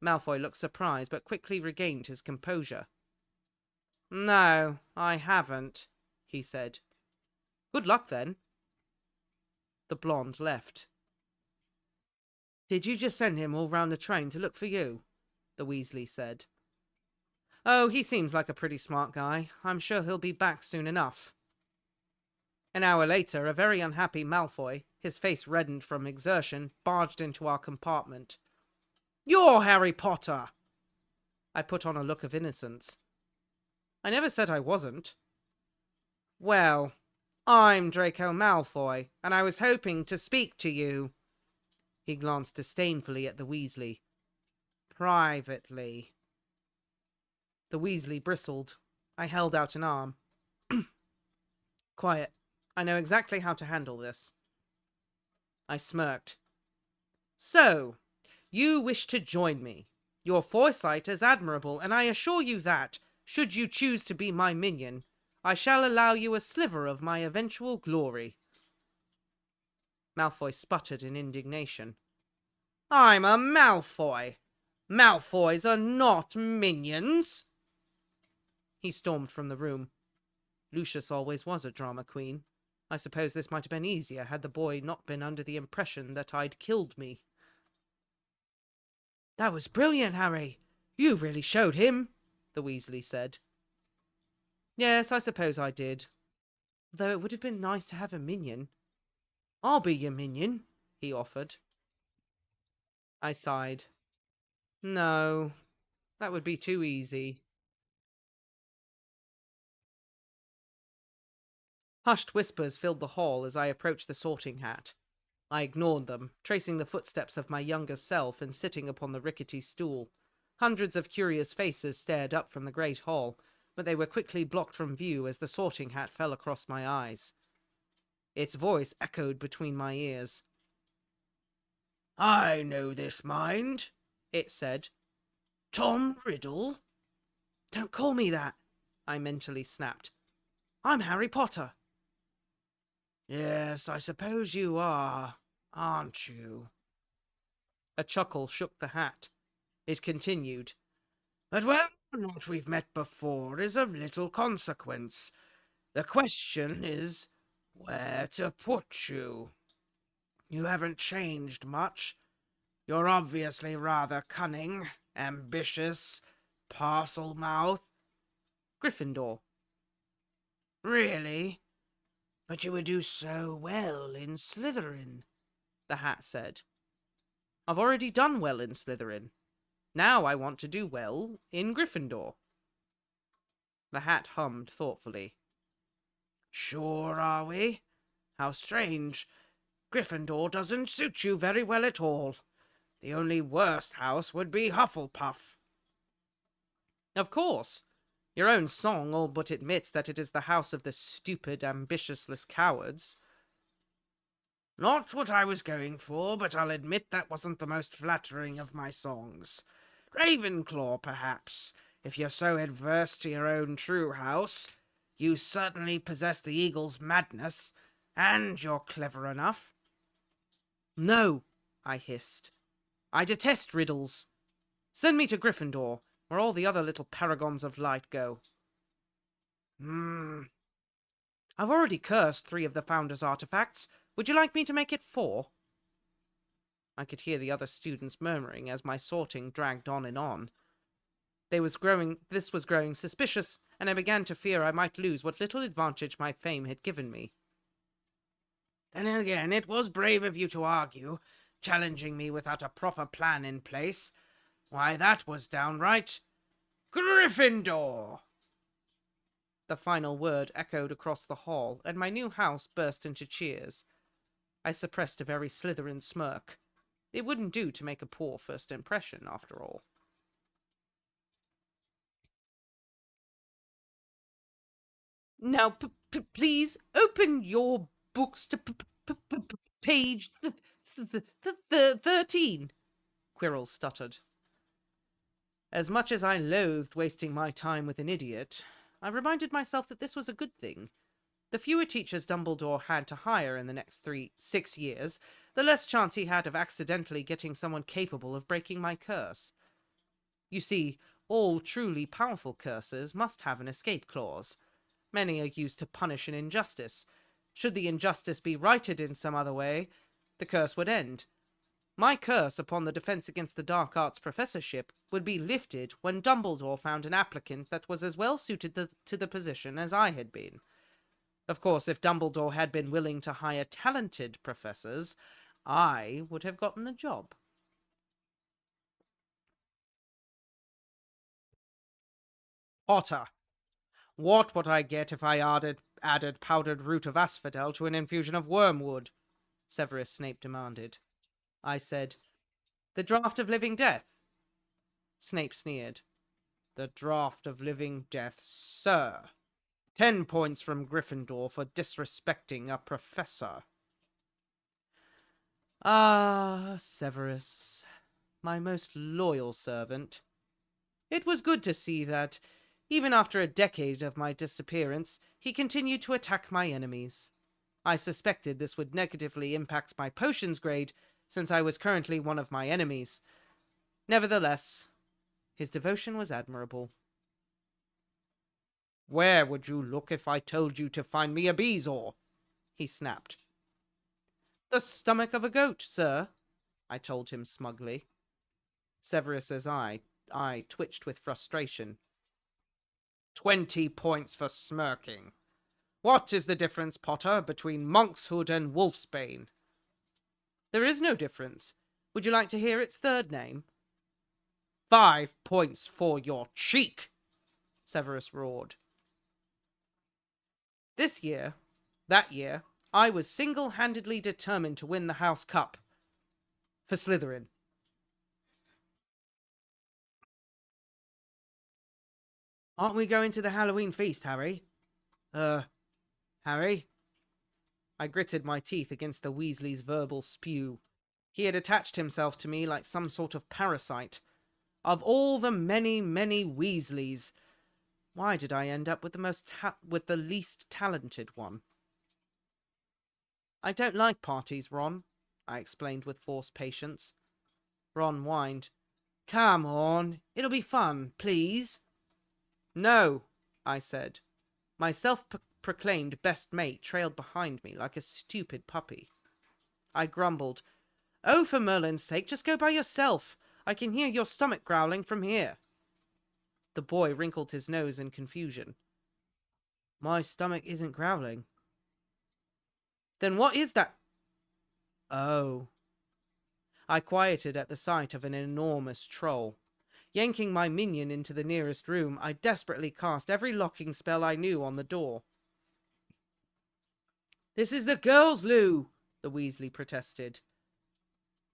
Malfoy looked surprised, but quickly regained his composure. No, I haven't, he said. Good luck, then. The blonde left. Did you just send him all round the train to look for you? The Weasley said. Oh, he seems like a pretty smart guy. I'm sure he'll be back soon enough. An hour later, a very unhappy Malfoy, his face reddened from exertion, barged into our compartment. You're Harry Potter! I put on a look of innocence. I never said I wasn't. Well, I'm Draco Malfoy, and I was hoping to speak to you. He glanced disdainfully at the Weasley. Privately. The Weasley bristled. I held out an arm. Quiet. I know exactly how to handle this. I smirked. So, you wish to join me. Your foresight is admirable, and I assure you that, should you choose to be my minion, I shall allow you a sliver of my eventual glory. Malfoy sputtered in indignation. I'm a Malfoy. Malfoys are not minions. He stormed from the room. Lucius always was a drama queen. I suppose this might have been easier had the boy not been under the impression that I'd killed me. That was brilliant, Harry. You really showed him, the Weasley said. Yes, I suppose I did. Though it would have been nice to have a minion. I'll be your minion, he offered. I sighed. No, that would be too easy. Hushed whispers filled the hall as I approached the sorting hat. I ignored them, tracing the footsteps of my younger self and sitting upon the rickety stool. Hundreds of curious faces stared up from the great hall, but they were quickly blocked from view as the sorting hat fell across my eyes. Its voice echoed between my ears. I know this mind, it said. Tom Riddle? Don't call me that, I mentally snapped. I'm Harry Potter. Yes, I suppose you are, aren't you? A chuckle shook the hat. It continued. But whether or not we've met before is of little consequence. The question is where to put you. You haven't changed much. You're obviously rather cunning, ambitious, parcel-mouthed. Gryffindor. Really? But you would do so well in Slytherin, the hat said. I've already done well in Slytherin. Now I want to do well in Gryffindor. The hat hummed thoughtfully. Sure are we? How strange. Gryffindor doesn't suit you very well at all. The only worst house would be Hufflepuff. Of course. Your own song all but admits that it is the house of the stupid, ambitiousless cowards. Not what I was going for, but I'll admit that wasn't the most flattering of my songs. Ravenclaw, perhaps, if you're so adverse to your own true house. You certainly possess the eagle's madness, and you're clever enough. No, I hissed. I detest riddles. Send me to Gryffindor, where all the other little paragons of light go. I've already cursed 3 of the Founder's artifacts. Would you like me to make it 4? I could hear the other students murmuring as my sorting dragged on and on. This was growing suspicious, and I began to fear I might lose what little advantage my fame had given me. Then again, it was brave of you to argue, challenging me without a proper plan in place. Why, that was downright Gryffindor! The final word echoed across the hall, and my new house burst into cheers. I suppressed a very Slytherin smirk. It wouldn't do to make a poor first impression, after all. Now, please open your books to page 13, Quirrell stuttered. As much as I loathed wasting my time with an idiot, I reminded myself that this was a good thing. The fewer teachers Dumbledore had to hire in the next 6 years, the less chance he had of accidentally getting someone capable of breaking my curse. You see, all truly powerful curses must have an escape clause. Many are used to punish an injustice. Should the injustice be righted in some other way, the curse would end. My curse upon the Defense Against the Dark Arts professorship would be lifted when Dumbledore found an applicant that was as well suited to the position as I had been. Of course, if Dumbledore had been willing to hire talented professors, I would have gotten the job. Potter, what would I get if I added powdered root of asphodel to an infusion of wormwood? Severus Snape demanded. I said, the draught of living death. Snape sneered. The draught of living death, sir. 10 points from Gryffindor for disrespecting a professor. Ah, Severus, my most loyal servant. It was good to see that, even after a decade of my disappearance, he continued to attack my enemies. I suspected this would negatively impact my potions grade, since I was currently one of my enemies. Nevertheless, his devotion was admirable. Where would you look if I told you to find me a Bezoar? He snapped. The stomach of a goat, sir, I told him smugly. Severus's eye twitched with frustration. 20 points for smirking. What is the difference, Potter, between Monkshood and Wolfsbane? There is no difference. Would you like to hear its third name? 5 points for your cheek, Severus roared. That year, I was single-handedly determined to win the House Cup. For Slytherin. Aren't we going to the Halloween feast, Harry? Harry? I gritted my teeth against the Weasley's verbal spew. He had attached himself to me like some sort of parasite. Of all the many, many Weasleys, why did I end up with the least talented one? I don't like parties, Ron, I explained with forced patience. Ron whined. Come on, it'll be fun, please. No, I said. My self-proclaimed best mate trailed behind me like a stupid puppy. I grumbled. Oh, for Merlin's sake, just go by yourself. I can hear your stomach growling from here. The boy wrinkled his nose in confusion. My stomach isn't growling. Then what is that? Oh. I quieted at the sight of an enormous troll. Yanking my minion into the nearest room, I desperately cast every locking spell I knew on the door. This is the girls' loo, the Weasley protested.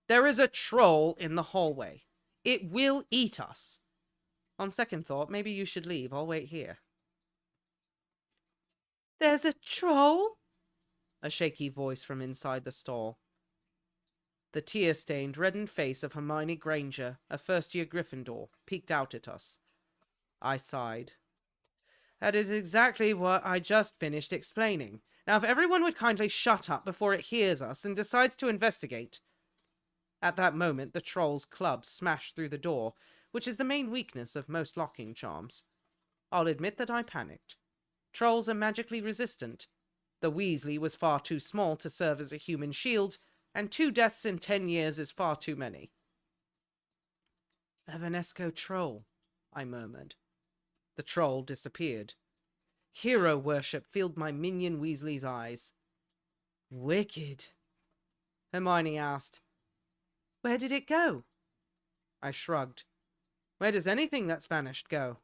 There is a troll in the hallway. It will eat us. On second thought, maybe you should leave. I'll wait here. There's a troll? A shaky voice from inside the stall. The tear-stained, reddened face of Hermione Granger, a first-year Gryffindor, peeked out at us. I sighed. That is exactly what I just finished explaining. Now, if everyone would kindly shut up before it hears us and decides to investigate. At that moment, the troll's club smashed through the door, which is the main weakness of most locking charms. I'll admit that I panicked. Trolls are magically resistant. The Weasley was far too small to serve as a human shield, and 2 deaths in 10 years is far too many. Evanesco troll, I murmured. The troll disappeared. Hero worship filled my minion Weasley's eyes. Wicked. Hermione asked. Where did it go? I shrugged. Where does anything that's vanished go?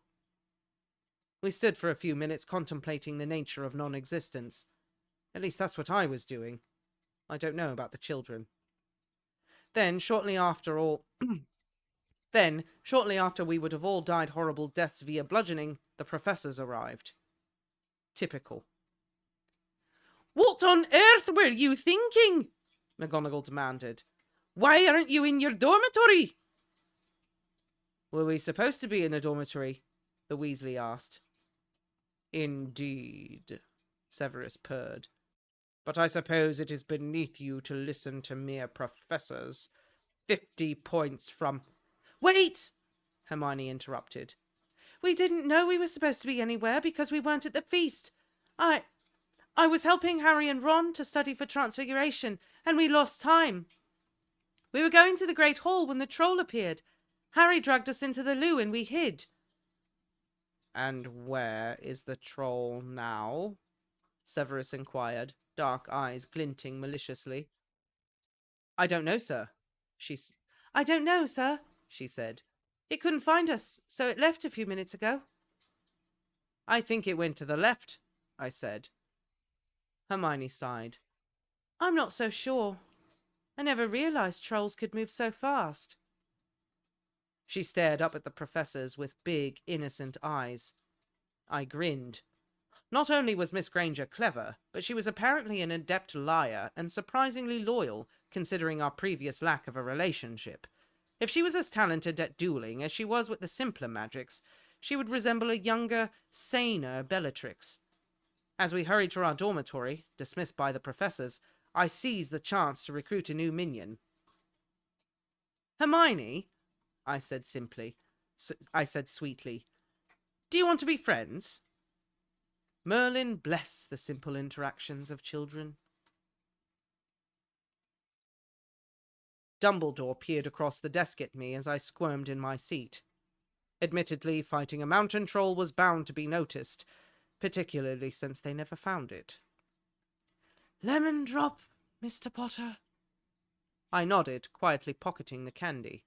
We stood for a few minutes contemplating the nature of non-existence. At least that's what I was doing. I don't know about the children. Then, shortly after we would have all died horrible deaths via bludgeoning, the professors arrived. Typical. What on earth were you thinking? McGonagall demanded. Why aren't you in your dormitory? Were we supposed to be in the dormitory? The Weasley asked. Indeed, Severus purred. But I suppose it is beneath you to listen to mere professors. 50 points from... Wait! Hermione interrupted. We didn't know we were supposed to be anywhere because we weren't at the feast. I was helping Harry and Ron to study for Transfiguration, and we lost time. We were going to the Great Hall when the troll appeared. Harry dragged us into the loo and we hid. And where is the troll now? Severus inquired, dark eyes glinting maliciously. I don't know, sir, I don't know, sir, she said. It couldn't find us, so it left a few minutes ago. I think it went to the left, I said. Hermione sighed. I'm not so sure. I never realized trolls could move so fast. She stared up at the professors with big, innocent eyes. I grinned. Not only was Miss Granger clever, but she was apparently an adept liar and surprisingly loyal, considering our previous lack of a relationship. If she was as talented at dueling as she was with the simpler magics, she would resemble a younger, saner Bellatrix. As we hurried to our dormitory, dismissed by the professors, I seized the chance to recruit a new minion. Hermione, I said sweetly, do you want to be friends? Merlin bless the simple interactions of children. Dumbledore peered across the desk at me as I squirmed in my seat. Admittedly, fighting a mountain troll was bound to be noticed, particularly since they never found it. Lemon drop, Mr. Potter? I nodded, quietly pocketing the candy.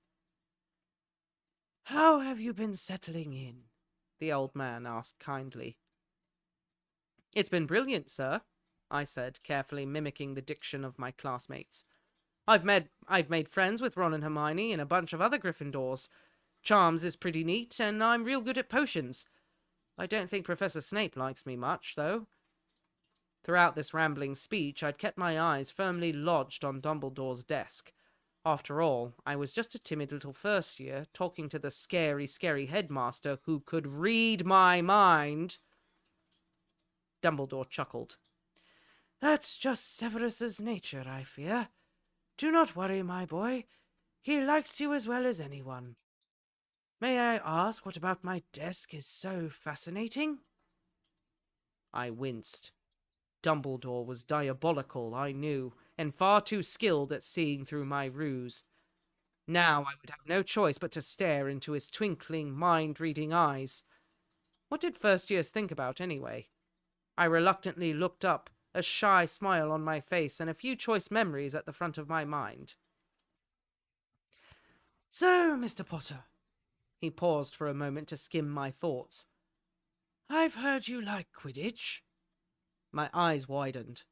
How have you been settling in? The old man asked kindly. It's been brilliant, sir, I said, carefully mimicking the diction of my classmates. I've made friends with Ron and Hermione and a bunch of other Gryffindors. Charms is pretty neat, and I'm real good at potions. I don't think Professor Snape likes me much, though. Throughout this rambling speech, I'd kept my eyes firmly lodged on Dumbledore's desk. After all, I was just a timid little first year, talking to the scary, scary headmaster who could read my mind. Dumbledore chuckled. That's just Severus's nature, I fear. Do not worry, my boy. He likes you as well as anyone. May I ask what about my desk is so fascinating? I winced. Dumbledore was diabolical, I knew, and far too skilled at seeing through my ruse. Now I would have no choice but to stare into his twinkling, mind-reading eyes. What did first years think about, anyway? I reluctantly looked up, a shy smile on my face and a few choice memories at the front of my mind. So, Mr. Potter, he paused for a moment to skim my thoughts. I've heard you like Quidditch. My eyes widened.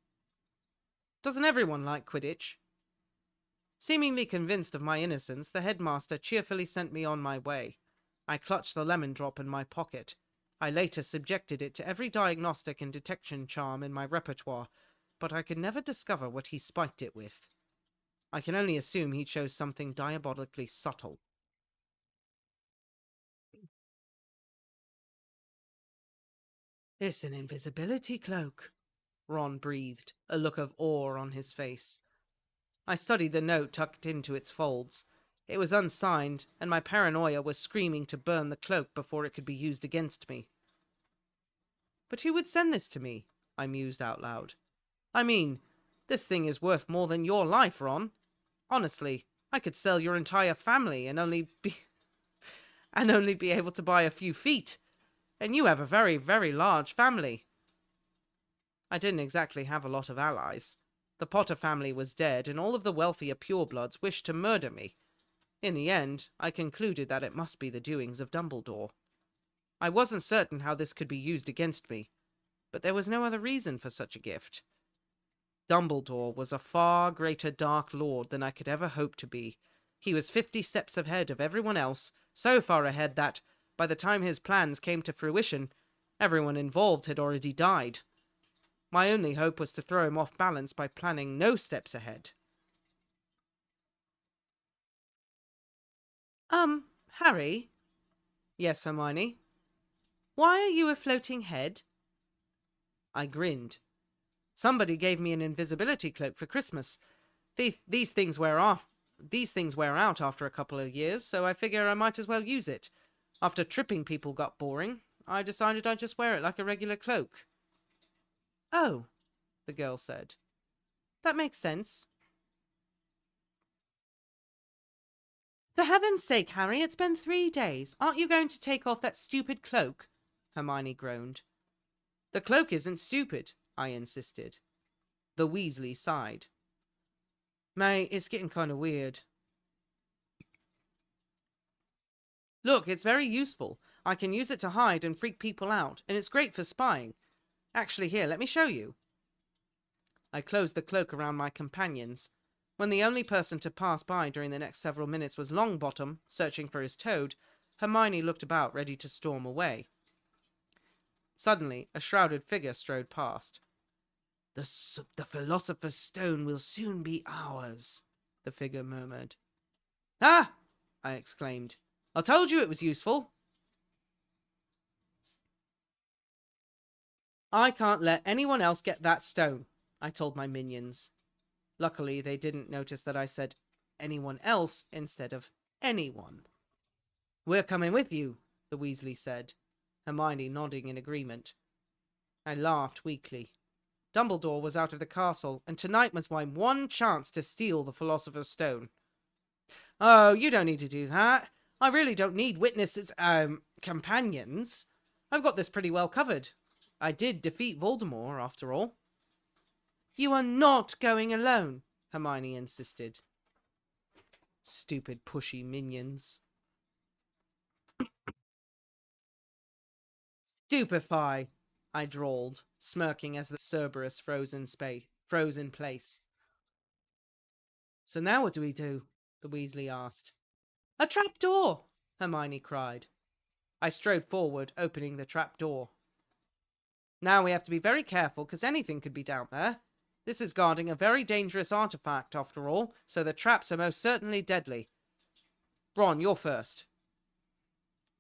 Doesn't everyone like Quidditch? Seemingly convinced of my innocence, the headmaster cheerfully sent me on my way. I clutched the lemon drop in my pocket. I later subjected it to every diagnostic and detection charm in my repertoire, but I could never discover what he spiked it with. I can only assume he chose something diabolically subtle. It's an invisibility cloak, Ron breathed, a look of awe on his face. I studied the note tucked into its folds. It was unsigned, and my paranoia was screaming to burn the cloak before it could be used against me. But who would send this to me? I mused out loud. I mean, this thing is worth more than your life, Ron. Honestly, I could sell your entire family and only be able to buy a few feet. And you have a very, very large family. I didn't exactly have a lot of allies. The Potter family was dead, and all of the wealthier purebloods wished to murder me. In the end, I concluded that it must be the doings of Dumbledore. I wasn't certain how this could be used against me, but there was no other reason for such a gift. Dumbledore was a far greater Dark Lord than I could ever hope to be. He was 50 steps ahead of everyone else, so far ahead that, by the time his plans came to fruition, everyone involved had already died. My only hope was to throw him off balance by planning no steps ahead. Harry? Yes, Hermione? Why are you a floating head? I grinned. Somebody gave me an invisibility cloak for Christmas. These things wear out after a couple of years, so I figure I might as well use it. After tripping people got boring, I decided I'd just wear it like a regular cloak. Oh, the girl said. That makes sense. For heaven's sake, Harry, it's been 3 days. Aren't you going to take off that stupid cloak? Hermione groaned. The cloak isn't stupid, I insisted. The Weasley sighed. Mate, it's getting kind of weird. Look, it's very useful. I can use it to hide and freak people out, and it's great for spying. Actually, here, let me show you. I closed the cloak around my companions. When the only person to pass by during the next several minutes was Longbottom, searching for his toad, Hermione looked about, ready to storm away. Suddenly, a shrouded figure strode past. The Philosopher's Stone will soon be ours, the figure murmured. Ah! I exclaimed. I told you it was useful. I can't let anyone else get that stone, I told my minions. Luckily, they didn't notice that I said anyone else instead of anyone. We're coming with you, the Weasley said, Hermione nodding in agreement. I laughed weakly. Dumbledore was out of the castle, and tonight was my one chance to steal the Philosopher's Stone. Oh, you don't need to do that. I really don't need witnesses, companions. I've got this pretty well covered. I did defeat Voldemort, after all. You are not going alone, Hermione insisted. Stupid pushy minions. Stupefy, I drawled, smirking as the Cerberus froze in place. So now what do we do? The Weasley asked. A trap door, Hermione cried. I strode forward, opening the trap door. Now we have to be very careful, because anything could be down there. This is guarding a very dangerous artifact, after all, so the traps are most certainly deadly. Ron, you're first.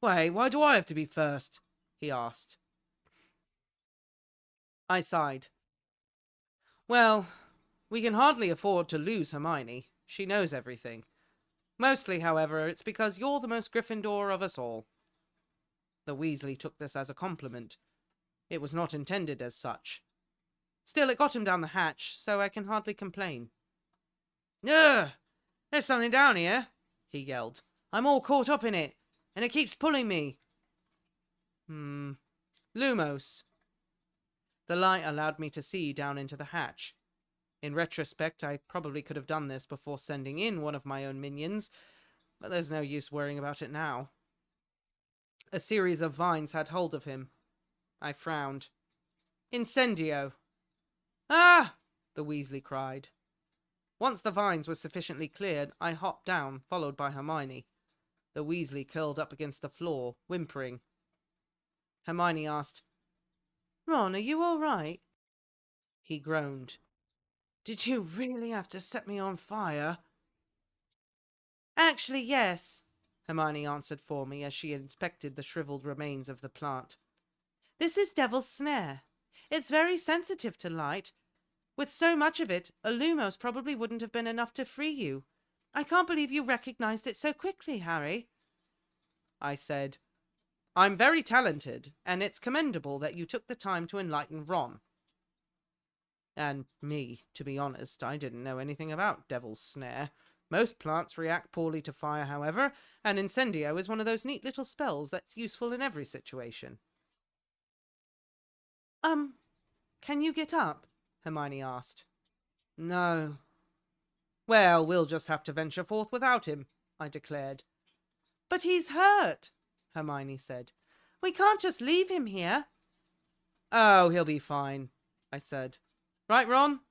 Wait, why do I have to be first? He asked. I sighed. Well, we can hardly afford to lose Hermione. She knows everything. Mostly, however, it's because you're the most Gryffindor of us all. The Weasley took this as a compliment. It was not intended as such. Still, it got him down the hatch, so I can hardly complain. Ugh! There's something down here, he yelled. I'm all caught up in it, and it keeps pulling me. Lumos. The light allowed me to see down into the hatch. In retrospect, I probably could have done this before sending in one of my own minions, but there's no use worrying about it now. A series of vines had hold of him. I frowned. Incendio! Ah! The Weasley cried. Once the vines were sufficiently cleared, I hopped down, followed by Hermione. The Weasley curled up against the floor, whimpering. Hermione asked, Ron, are you all right? He groaned. Did you really have to set me on fire? Actually, yes, Hermione answered for me as she inspected the shriveled remains of the plant. This is Devil's Snare. It's very sensitive to light. With so much of it, a Lumos probably wouldn't have been enough to free you. I can't believe you recognized it so quickly, Harry. I said, I'm very talented, and it's commendable that you took the time to enlighten Ron. And me, to be honest, I didn't know anything about Devil's Snare. Most plants react poorly to fire, however, and Incendio is one of those neat little spells that's useful in every situation. Can you get up? Hermione asked. No. Well, we'll just have to venture forth without him, I declared. But he's hurt, Hermione said. We can't just leave him here. Oh, he'll be fine, I said. Right, Ron?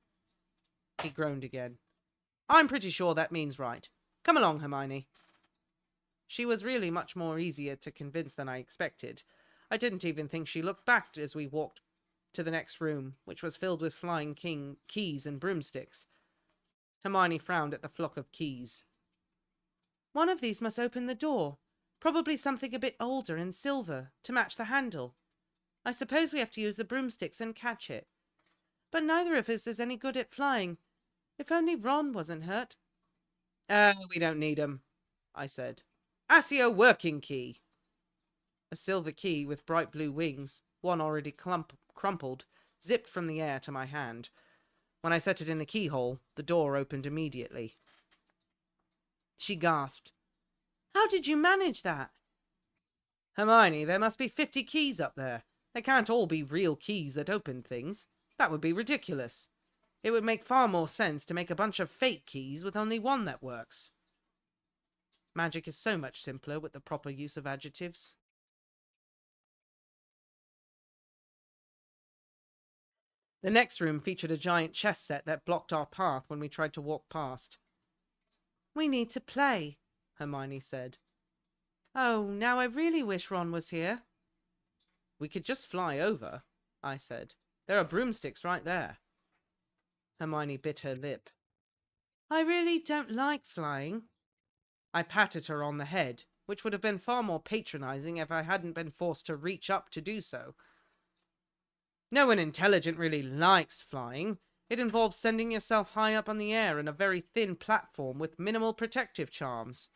He groaned again. I'm pretty sure that means right. Come along, Hermione. She was really much more easier to convince than I expected. I didn't even think she looked back as we walked to the next room, which was filled with flying keys and broomsticks. Hermione frowned at the flock of keys. One of these must open the door. Probably something a bit older and silver, to match the handle. I suppose we have to use the broomsticks and catch it. But neither of us is any good at flying. If only Ron wasn't hurt. We don't need him, I said. Accio working key. A silver key with bright blue wings, one already crumpled, zipped from the air to my hand. When I set it in the keyhole, the door opened immediately. She gasped. How did you manage that? Hermione, there must be 50 keys up there. They can't all be real keys that open things. That would be ridiculous. It would make far more sense to make a bunch of fake keys with only one that works. Magic is so much simpler with the proper use of adjectives. The next room featured a giant chess set that blocked our path when we tried to walk past. We need to play, Hermione said. Oh, now I really wish Ron was here. We could just fly over, I said. There are broomsticks right there. Hermione bit her lip. I really don't like flying. I patted her on the head, which would have been far more patronizing if I hadn't been forced to reach up to do so. No one intelligent really likes flying. It involves sending yourself high up on the air in a very thin platform with minimal protective charms.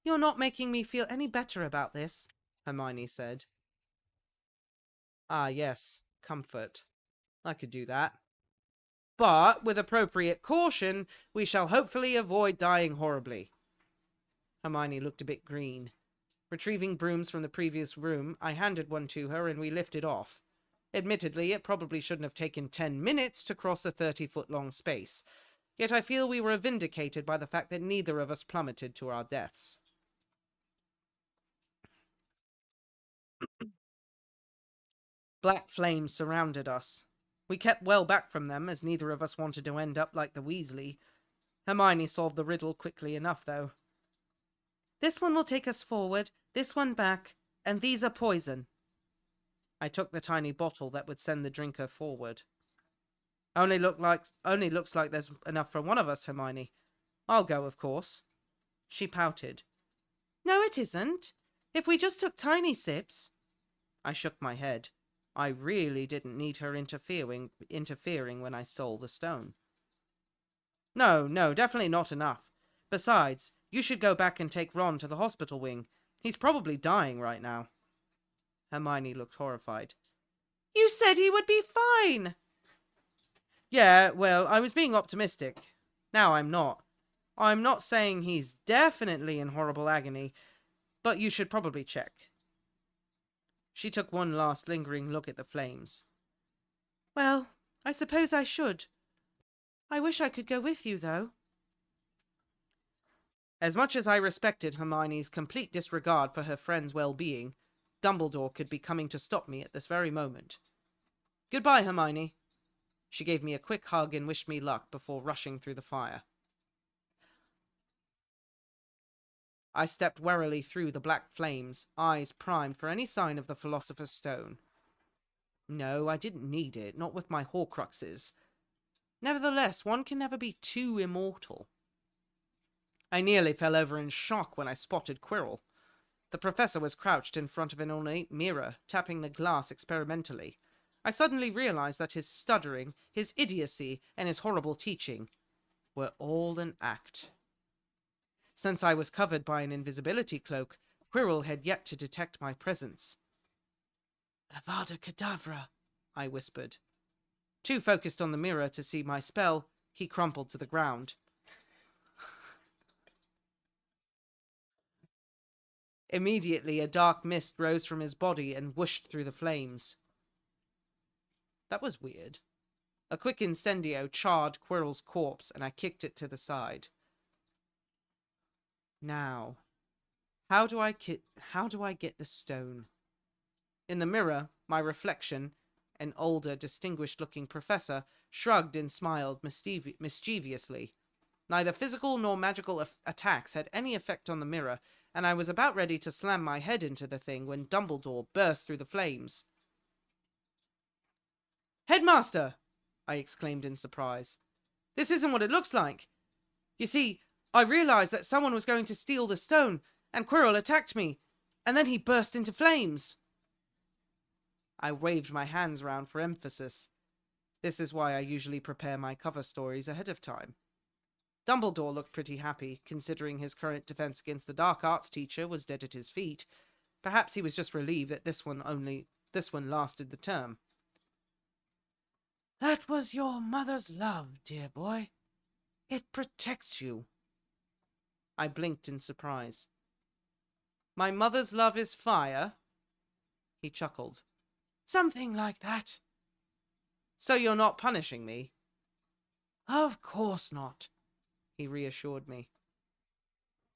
You're not making me feel any better about this, Hermione said. Ah, yes, comfort. I could do that. But with appropriate caution, we shall hopefully avoid dying horribly. Hermione looked a bit green. Retrieving brooms from the previous room, I handed one to her and we lifted off. Admittedly, it probably shouldn't have taken 10 minutes to cross a 30-foot-long space, yet I feel we were vindicated by the fact that neither of us plummeted to our deaths. Black flames surrounded us. We kept well back from them, as neither of us wanted to end up like the Weasley. Hermione solved the riddle quickly enough, though. This one will take us forward, this one back, and these are poison. I took the tiny bottle that would send the drinker forward. Only looks like there's enough for one of us, Hermione. I'll go, of course. She pouted. No, it isn't. If we just took tiny sips. I shook my head. I really didn't need her interfering when I stole the stone. No, definitely not enough. Besides, you should go back and take Ron to the hospital wing. He's probably dying right now. Hermione looked horrified. You said he would be fine. Yeah, well, I was being optimistic. Now I'm not. I'm not saying he's definitely in horrible agony, but you should probably check. She took one last lingering look at the flames. Well, I suppose I should. I wish I could go with you, though. As much as I respected Hermione's complete disregard for her friend's well-being, Dumbledore could be coming to stop me at this very moment. Goodbye, Hermione. She gave me a quick hug and wished me luck before rushing through the fire. I stepped warily through the black flames, eyes primed for any sign of the Philosopher's Stone. No, I didn't need it, not with my Horcruxes. Nevertheless, one can never be too immortal. I nearly fell over in shock when I spotted Quirrell. The professor was crouched in front of an ornate mirror, tapping the glass experimentally. I suddenly realized that his stuttering, his idiocy, and his horrible teaching were all an act. Since I was covered by an invisibility cloak, Quirrell had yet to detect my presence. Avada Kedavra, I whispered. Too focused on the mirror to see my spell, he crumpled to the ground. Immediately, a dark mist rose from his body and whooshed through the flames. That was weird. A quick incendio charred Quirrell's corpse, and I kicked it to the side. Now, how do I get the stone? In the mirror, my reflection, an older, distinguished-looking professor, shrugged and smiled mischievously. Neither physical nor magical attacks had any effect on the mirror, and I was about ready to slam my head into the thing when Dumbledore burst through the flames. "Headmaster!" I exclaimed in surprise. "This isn't what it looks like. You see, I realized that someone was going to steal the stone, and Quirrell attacked me, and then he burst into flames." I waved my hands round for emphasis. This is why I usually prepare my cover stories ahead of time. Dumbledore looked pretty happy, considering his current defense against the dark arts teacher was dead at his feet. Perhaps he was just relieved that this one lasted the term. "That was your mother's love, dear boy. It protects you." I blinked in surprise. "My mother's love is fire?" He chuckled. "Something like that." "So you're not punishing me?" "Of course not," he reassured me.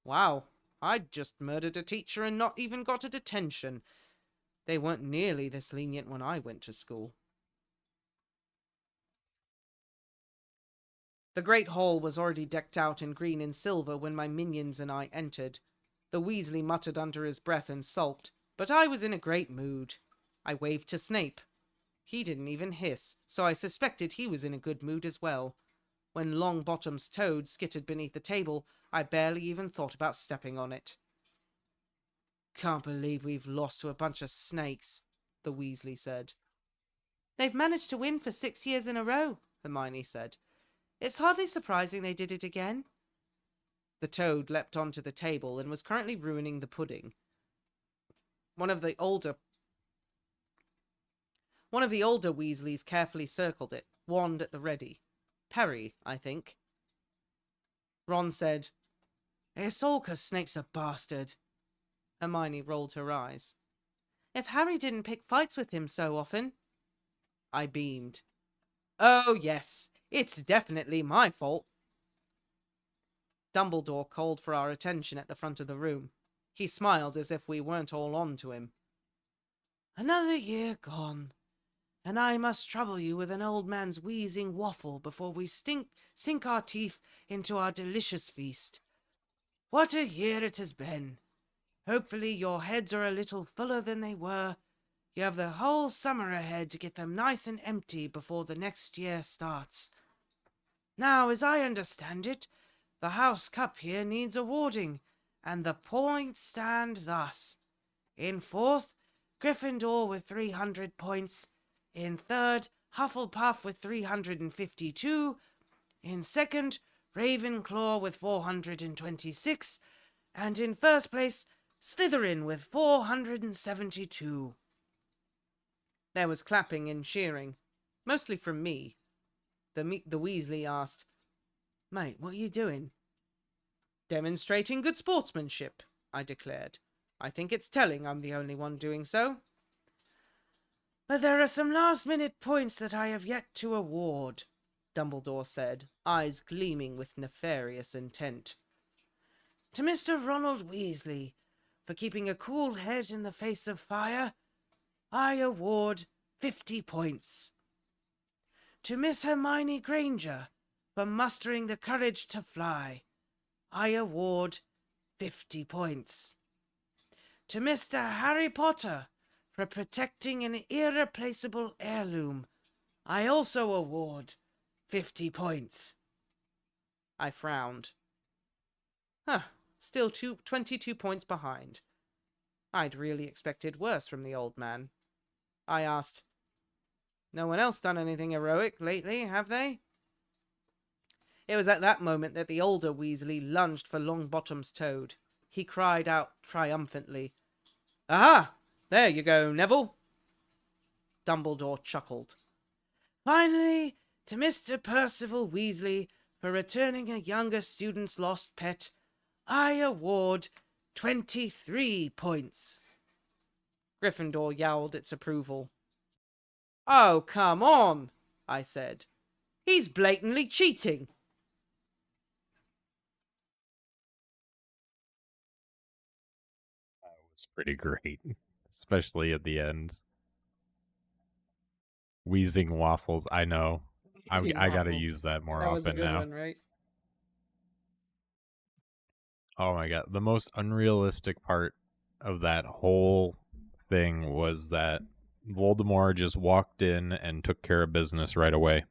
Wow, I'd just murdered a teacher and not even got a detention. They weren't nearly this lenient when I went to school. The Great Hall was already decked out in green and silver when my minions and I entered. The Weasley muttered under his breath and sulked, but I was in a great mood. I waved to Snape. He didn't even hiss, so I suspected he was in a good mood as well. When Longbottom's toad skittered beneath the table, I barely even thought about stepping on it. "Can't believe we've lost to a bunch of snakes," the Weasley said. "They've managed to win for 6 years in a row," Hermione said. "It's hardly surprising they did it again." The toad leapt onto the table and was currently ruining the pudding. One of the older Weasleys carefully circled it, wand at the ready. Perry, I think. Ron said, "It's all 'cause Snape's a bastard." Hermione rolled her eyes. "If Harry didn't pick fights with him so often." I beamed. "Oh, yes, it's definitely my fault." Dumbledore called for our attention at the front of the room. He smiled as if we weren't all on to him. "Another year gone, and I must trouble you with an old man's wheezing waffle before we sink our teeth into our delicious feast. What a year it has been. Hopefully your heads are a little fuller than they were. You have the whole summer ahead to get them nice and empty before the next year starts. Now, as I understand it, the House Cup here needs awarding, and the points stand thus. In fourth, Gryffindor with 300 points. In third, Hufflepuff with 352. In second, Ravenclaw with 426. And in first place, Slytherin with 472. There was clapping and cheering, mostly from me. The Weasley asked, "Mate, what are you doing?" "Demonstrating good sportsmanship," I declared. "I think it's telling I'm the only one doing so." "But there are some last-minute points that I have yet to award," Dumbledore said, eyes gleaming with nefarious intent. "To Mr. Ronald Weasley, for keeping a cool head in the face of fire, I award 50 points. To Miss Hermione Granger, for mustering the courage to fly, I award 50 points. To Mr. Harry Potter, for protecting an irreplaceable heirloom, I also award 50 points. I frowned. Still 22 points behind. I'd really expected worse from the old man. I asked, "No one else done anything heroic lately, have they?" It was at that moment that the older Weasley lunged for Longbottom's toad. He cried out triumphantly, "Aha! There you go, Neville." Dumbledore chuckled. "Finally, to Mr. Percival Weasley, for returning a younger student's lost pet, I award 23 points. Gryffindor yowled its approval. "Oh, come on," I said. He's blatantly cheating. That was pretty great, especially at the end. Wheezing waffles. I know. Eating I got to waffles. use that more That was a often good now. one, right? Oh my god, the most unrealistic part of that whole thing was that Voldemort just walked in and took care of business right away.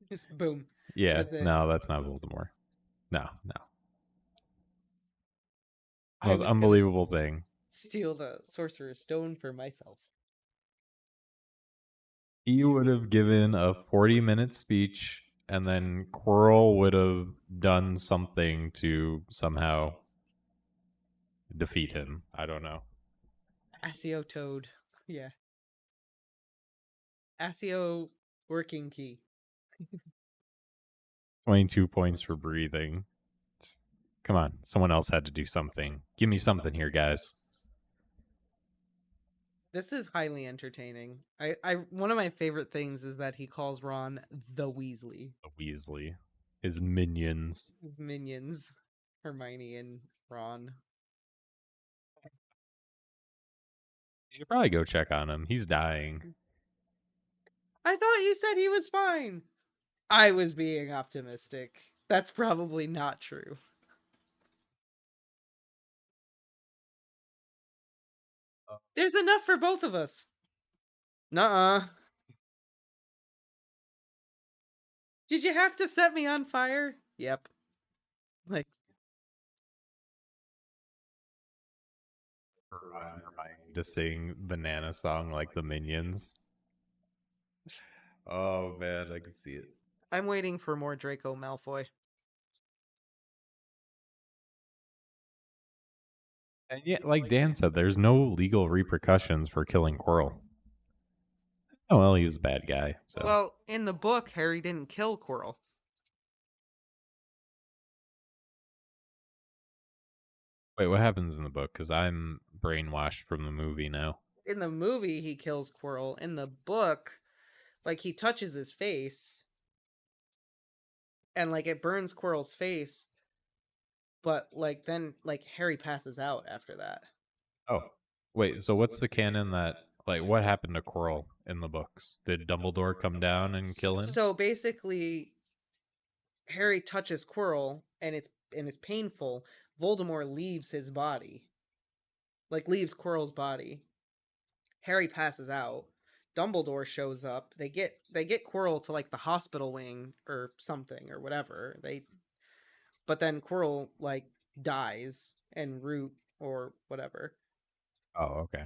Just boom. Yeah, That's it. no, that's not Voldemort. No, no. I Most was gonna unbelievable thing. steal the Sorcerer's Stone for myself. He would have given a 40-minute speech and then Quirrell would have done something to somehow defeat him. I don't know. Asio Toad. Yeah. Asio working key. 22 points for breathing. Just, come on, someone else had to do something. Give me something here, guys. This is highly entertaining. I one of my favorite things is that he calls Ron the Weasley. The Weasley, his minions. Minions, Hermione and Ron. You should probably go check on him. He's dying. I thought you said he was fine. I was being optimistic. That's probably not true. There's enough for both of us. Nuh-uh. Did you have to set me on fire? Yep. Like, Hermione to sing banana song like the minions. Oh man, I can see it. I'm waiting for more Draco Malfoy. And yet, like Dan said, there's no legal repercussions for killing Quirrell. Oh well, he was a bad guy. So Well, in the book, Harry didn't kill Quirrell. wait, what happens in the book? Because I'm brainwashed from the movie now. In the movie, he kills Quirrell. In the book, like, he touches his face, and, like, it burns Quirrell's face, but, like, then, like, Harry passes out after that. Oh, wait. So what's the canon that like what happened to Quirrell in the books? Did Dumbledore come down and kill him? So basically, Harry touches Quirrell, and it's painful. Voldemort leaves his body, like leaves Quirrell's body. Harry passes out. Dumbledore shows up. They get Quirrell to like the hospital wing or something or whatever. But then Quirrell like dies en route or whatever. Oh, okay.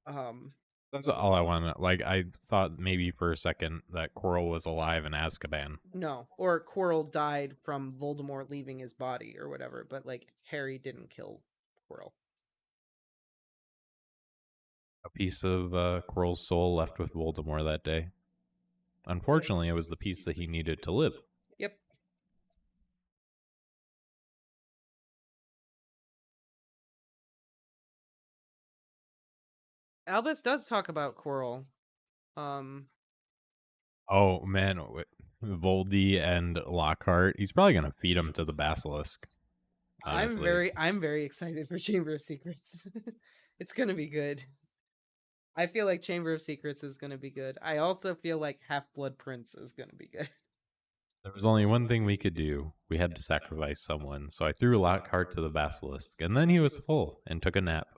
Um, That's all I wanted. Like I thought maybe for a second that Quirrell was alive in Azkaban. no, or Quirrell died from Voldemort leaving his body or whatever. But like Harry didn't kill Quirrell. A piece of Quirrell's soul left with Voldemort that day. Unfortunately, it was the piece that he needed to live. Yep. Albus does talk about Quirrell. Um, Oh man, Voldy and Lockhart. He's probably gonna feed him to the basilisk. Honestly, I'm very excited for Chamber of Secrets. It's gonna be good. I feel like Chamber of Secrets is gonna be good. I also feel like Half Blood Prince is gonna be good. there was only one thing we could do. We had to sacrifice someone. So I threw Lockhart to the basilisk, and then he was full and took a nap.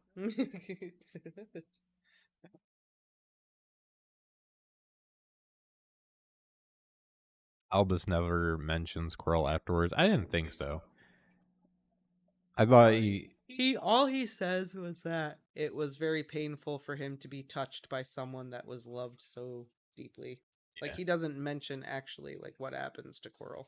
Albus never mentions Quirrell afterwards. I didn't think so. I thought He all he says was that it was very painful for him to be touched by someone that was loved so deeply. Like Yeah. he doesn't mention actually like what happens to Quirrell.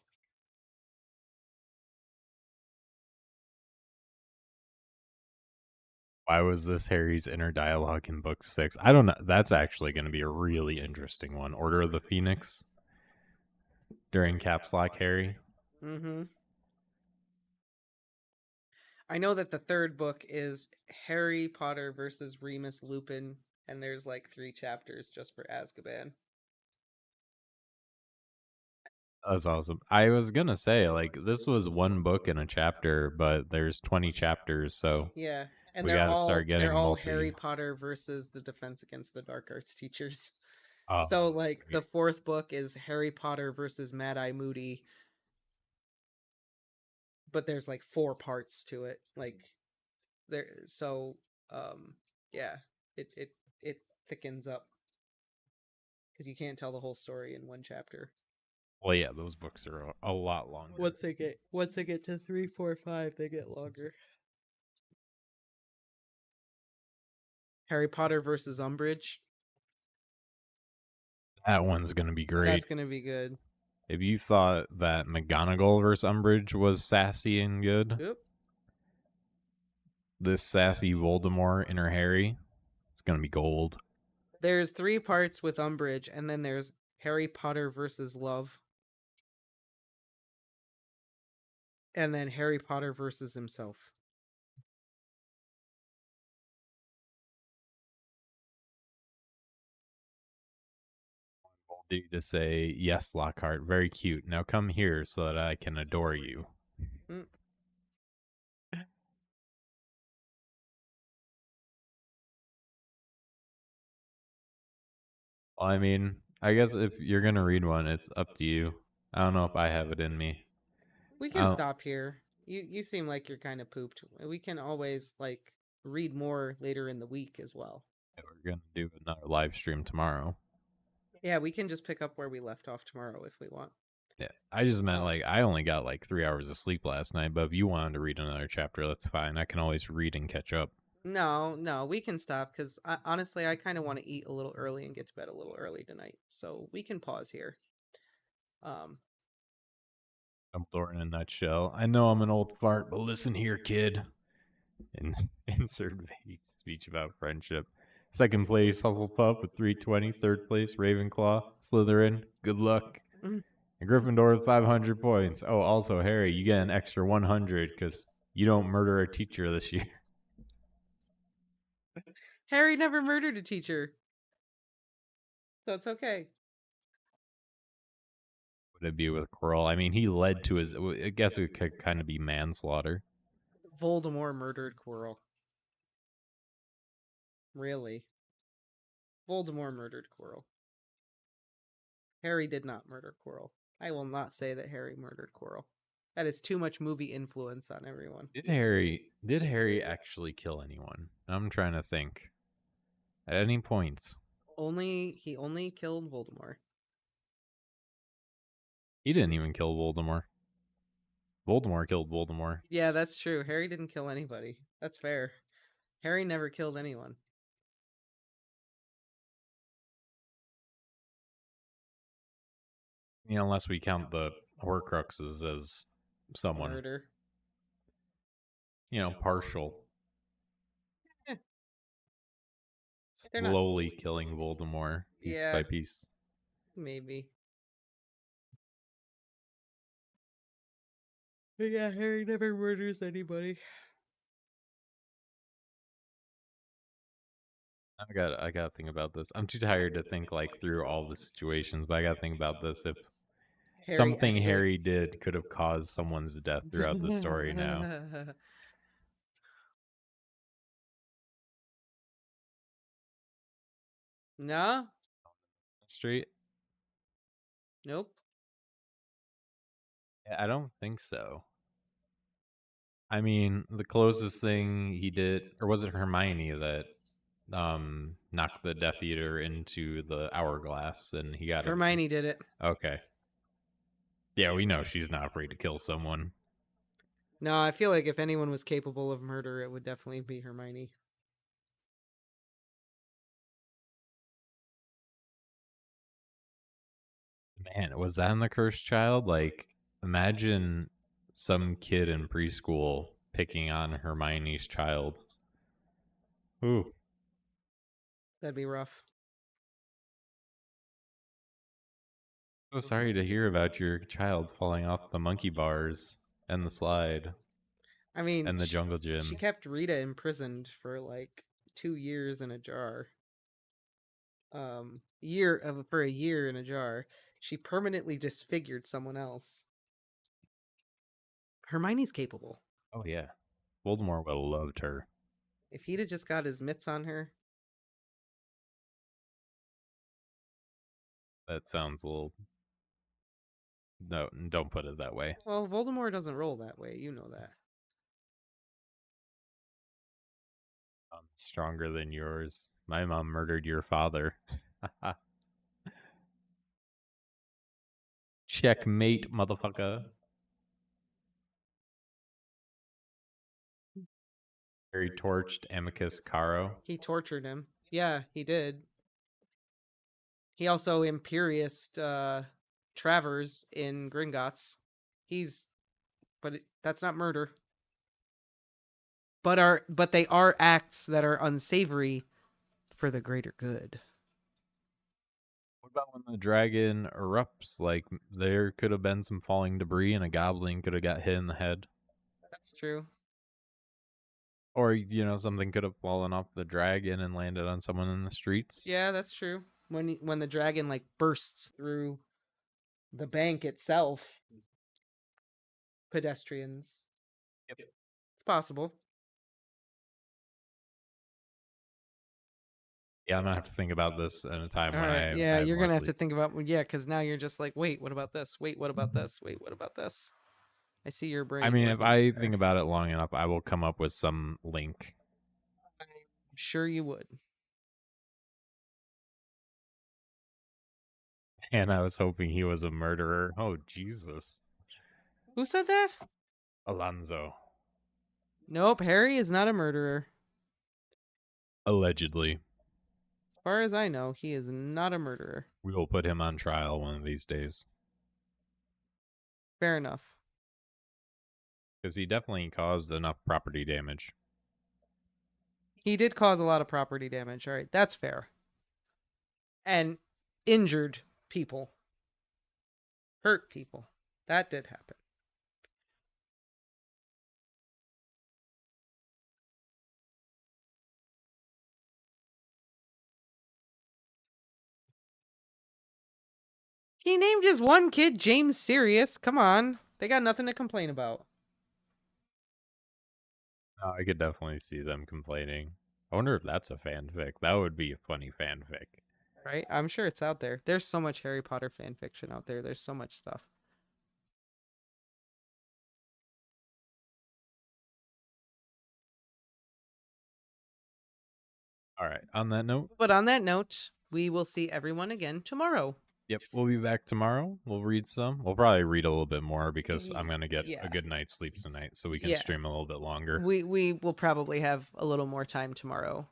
Why was this Harry's inner dialogue in book 6? I don't know. That's actually going to be a really interesting one. Order of the Phoenix during Caps Lock Harry. Mm-hmm. I know that the third book is Harry Potter versus Remus Lupin, and there's like 3 chapters just for Azkaban. That's awesome. I was gonna say, like, this was one book in a chapter, but there's 20 chapters, so Yeah, and we gotta start they're getting all multi. Harry Potter versus the Defense Against the Dark Arts teachers. Oh, So that's like great. the fourth book is Harry Potter versus Mad Eye Moody, but there's like four parts to it. Like there, so yeah, it it thickens up because you can't tell the whole story in one chapter. Well, yeah, those books are a lot longer. Once they get to 3, 4, 5, they get longer. Harry Potter versus Umbridge. That one's gonna be great. That's gonna be good. If you thought that McGonagall versus Umbridge was sassy and good, Oop. this sassy Voldemort in her Harry, it's gonna be gold. There's 3 parts with Umbridge, and then there's Harry Potter versus Love, and then Harry Potter versus himself. Voldy to say, yes, Lockhart, very cute. Now come here so that I can adore you. Mm. Well, I mean, I guess if you're gonna read one, it's up to you. I don't know if I have it in me. We I can don't, stop here. You seem like you're kind of pooped. We can always like read more later in the week as well. we're gonna do another live stream tomorrow. Yeah, we can just pick up where we left off tomorrow if we want. Yeah, I just meant Oh. like I only got like 3 hours of sleep last night, but if you wanted to read another chapter, that's fine. I can always read and catch up. No, we can stop because honestly, I kind of want to eat a little early and get to bed a little early tonight. So we can pause here. Um, Dumbledore in a nutshell. I know I'm an old fart, but listen here, kid. And insert vague speech about friendship. Second place, Hufflepuff with 320. Third place, Ravenclaw. Slytherin, good luck. Mm. And Gryffindor with 500 points. Oh, also, Harry, you get an extra 100 because you don't murder a teacher this year. Harry never murdered a teacher, so it's okay. Would it be with Quirrell? I mean, he led to his. I guess it could kind of be manslaughter. Voldemort murdered Quirrell. Really? Voldemort murdered Quirrell. Harry did not murder Quirrell. I will not say that Harry murdered Quirrell. That is too much movie influence on everyone. Did Harry actually kill anyone? I'm trying to think. At any point, He only killed Voldemort. he didn't even kill Voldemort. Voldemort killed Voldemort. Yeah, that's true. Harry didn't kill anybody. That's fair. Harry never killed anyone. You know, unless we count the Horcruxes as someone, Murder. partial, Eh, they're not. slowly killing Voldemort piece Yeah, by piece. maybe. But yeah, Harry never murders anybody. I gotta think about this. I'm too tired to think like through all the situations, but I gotta think about this. If Harry something would have. Harry did could have caused someone's death throughout the story now. No? Street? Nope. I don't think so. I mean, the closest thing he did, or was it Hermione that knocked the Death Eater into the hourglass and he got it? Hermione did it. Okay. Yeah, we know she's not afraid to kill someone. No, I feel like if anyone was capable of murder, it would definitely be Hermione. Man, was that in the Cursed Child? Like, imagine some kid in preschool picking on Hermione's child. Ooh. That'd be rough. So sorry to hear about your child falling off the monkey bars and the slide I mean, and the jungle she gym. kept Rita imprisoned for like 2 years in a jar. For a year in a jar. She permanently disfigured someone else. Hermione's capable. Oh yeah, Voldemort would have loved her. If he'd have just got his mitts on her. That sounds a little. No, don't put it that way. Well, Voldemort doesn't roll that way. You know that. I'm stronger than yours. My mom murdered your father. Checkmate, motherfucker. Harry torched Amicus Caro. He tortured him. Yeah, he did. He also Imperious Travers in Gringotts. That's not murder. But they are acts that are unsavory for the greater good. What about when the dragon erupts? Like, there could have been some falling debris and a goblin could have got hit in the head. That's true. Or, something could have fallen off the dragon and landed on someone in the streets. Yeah, that's true. When the dragon like bursts through the bank itself, pedestrians. Yep. It's possible. Yeah, I'm gonna have to think about this at a time when I yeah, have you're more gonna have to sleep. think about because now you're just like, wait, what about this? Wait, what about this? Wait, what about this? I see your brain. I mean, if I there. think about it long enough, I will come up with some link. I'm sure you would. And I was hoping he was a murderer. Oh, Jesus. Who said that? Alonzo. Nope, Harry is not a murderer. Allegedly. As far as I know, he is not a murderer. We will put him on trial one of these days. Fair enough. Because he definitely caused enough property damage. He did cause a lot of property damage. All right, that's fair. And injured people. Hurt people. That did happen. He named his one kid James Sirius. Come on. They got nothing to complain about. Oh, I could definitely see them complaining. I wonder if that's a fanfic. That would be a funny fanfic. Right? I'm sure it's out there. There's so much Harry Potter fan fiction out there. There's so much stuff. All right. On that note. But on that note, we will see everyone again tomorrow. Yep. We'll be back tomorrow. We'll read some. We'll probably read a little bit more because I'm going to get a good night's sleep tonight so we can stream a little bit longer. We will probably have a little more time tomorrow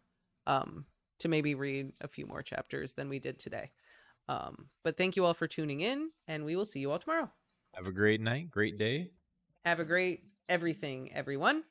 to maybe read a few more chapters than we did today. But thank you all for tuning in, and we will see you all tomorrow. Have a great night, great day. Have a great everything, everyone.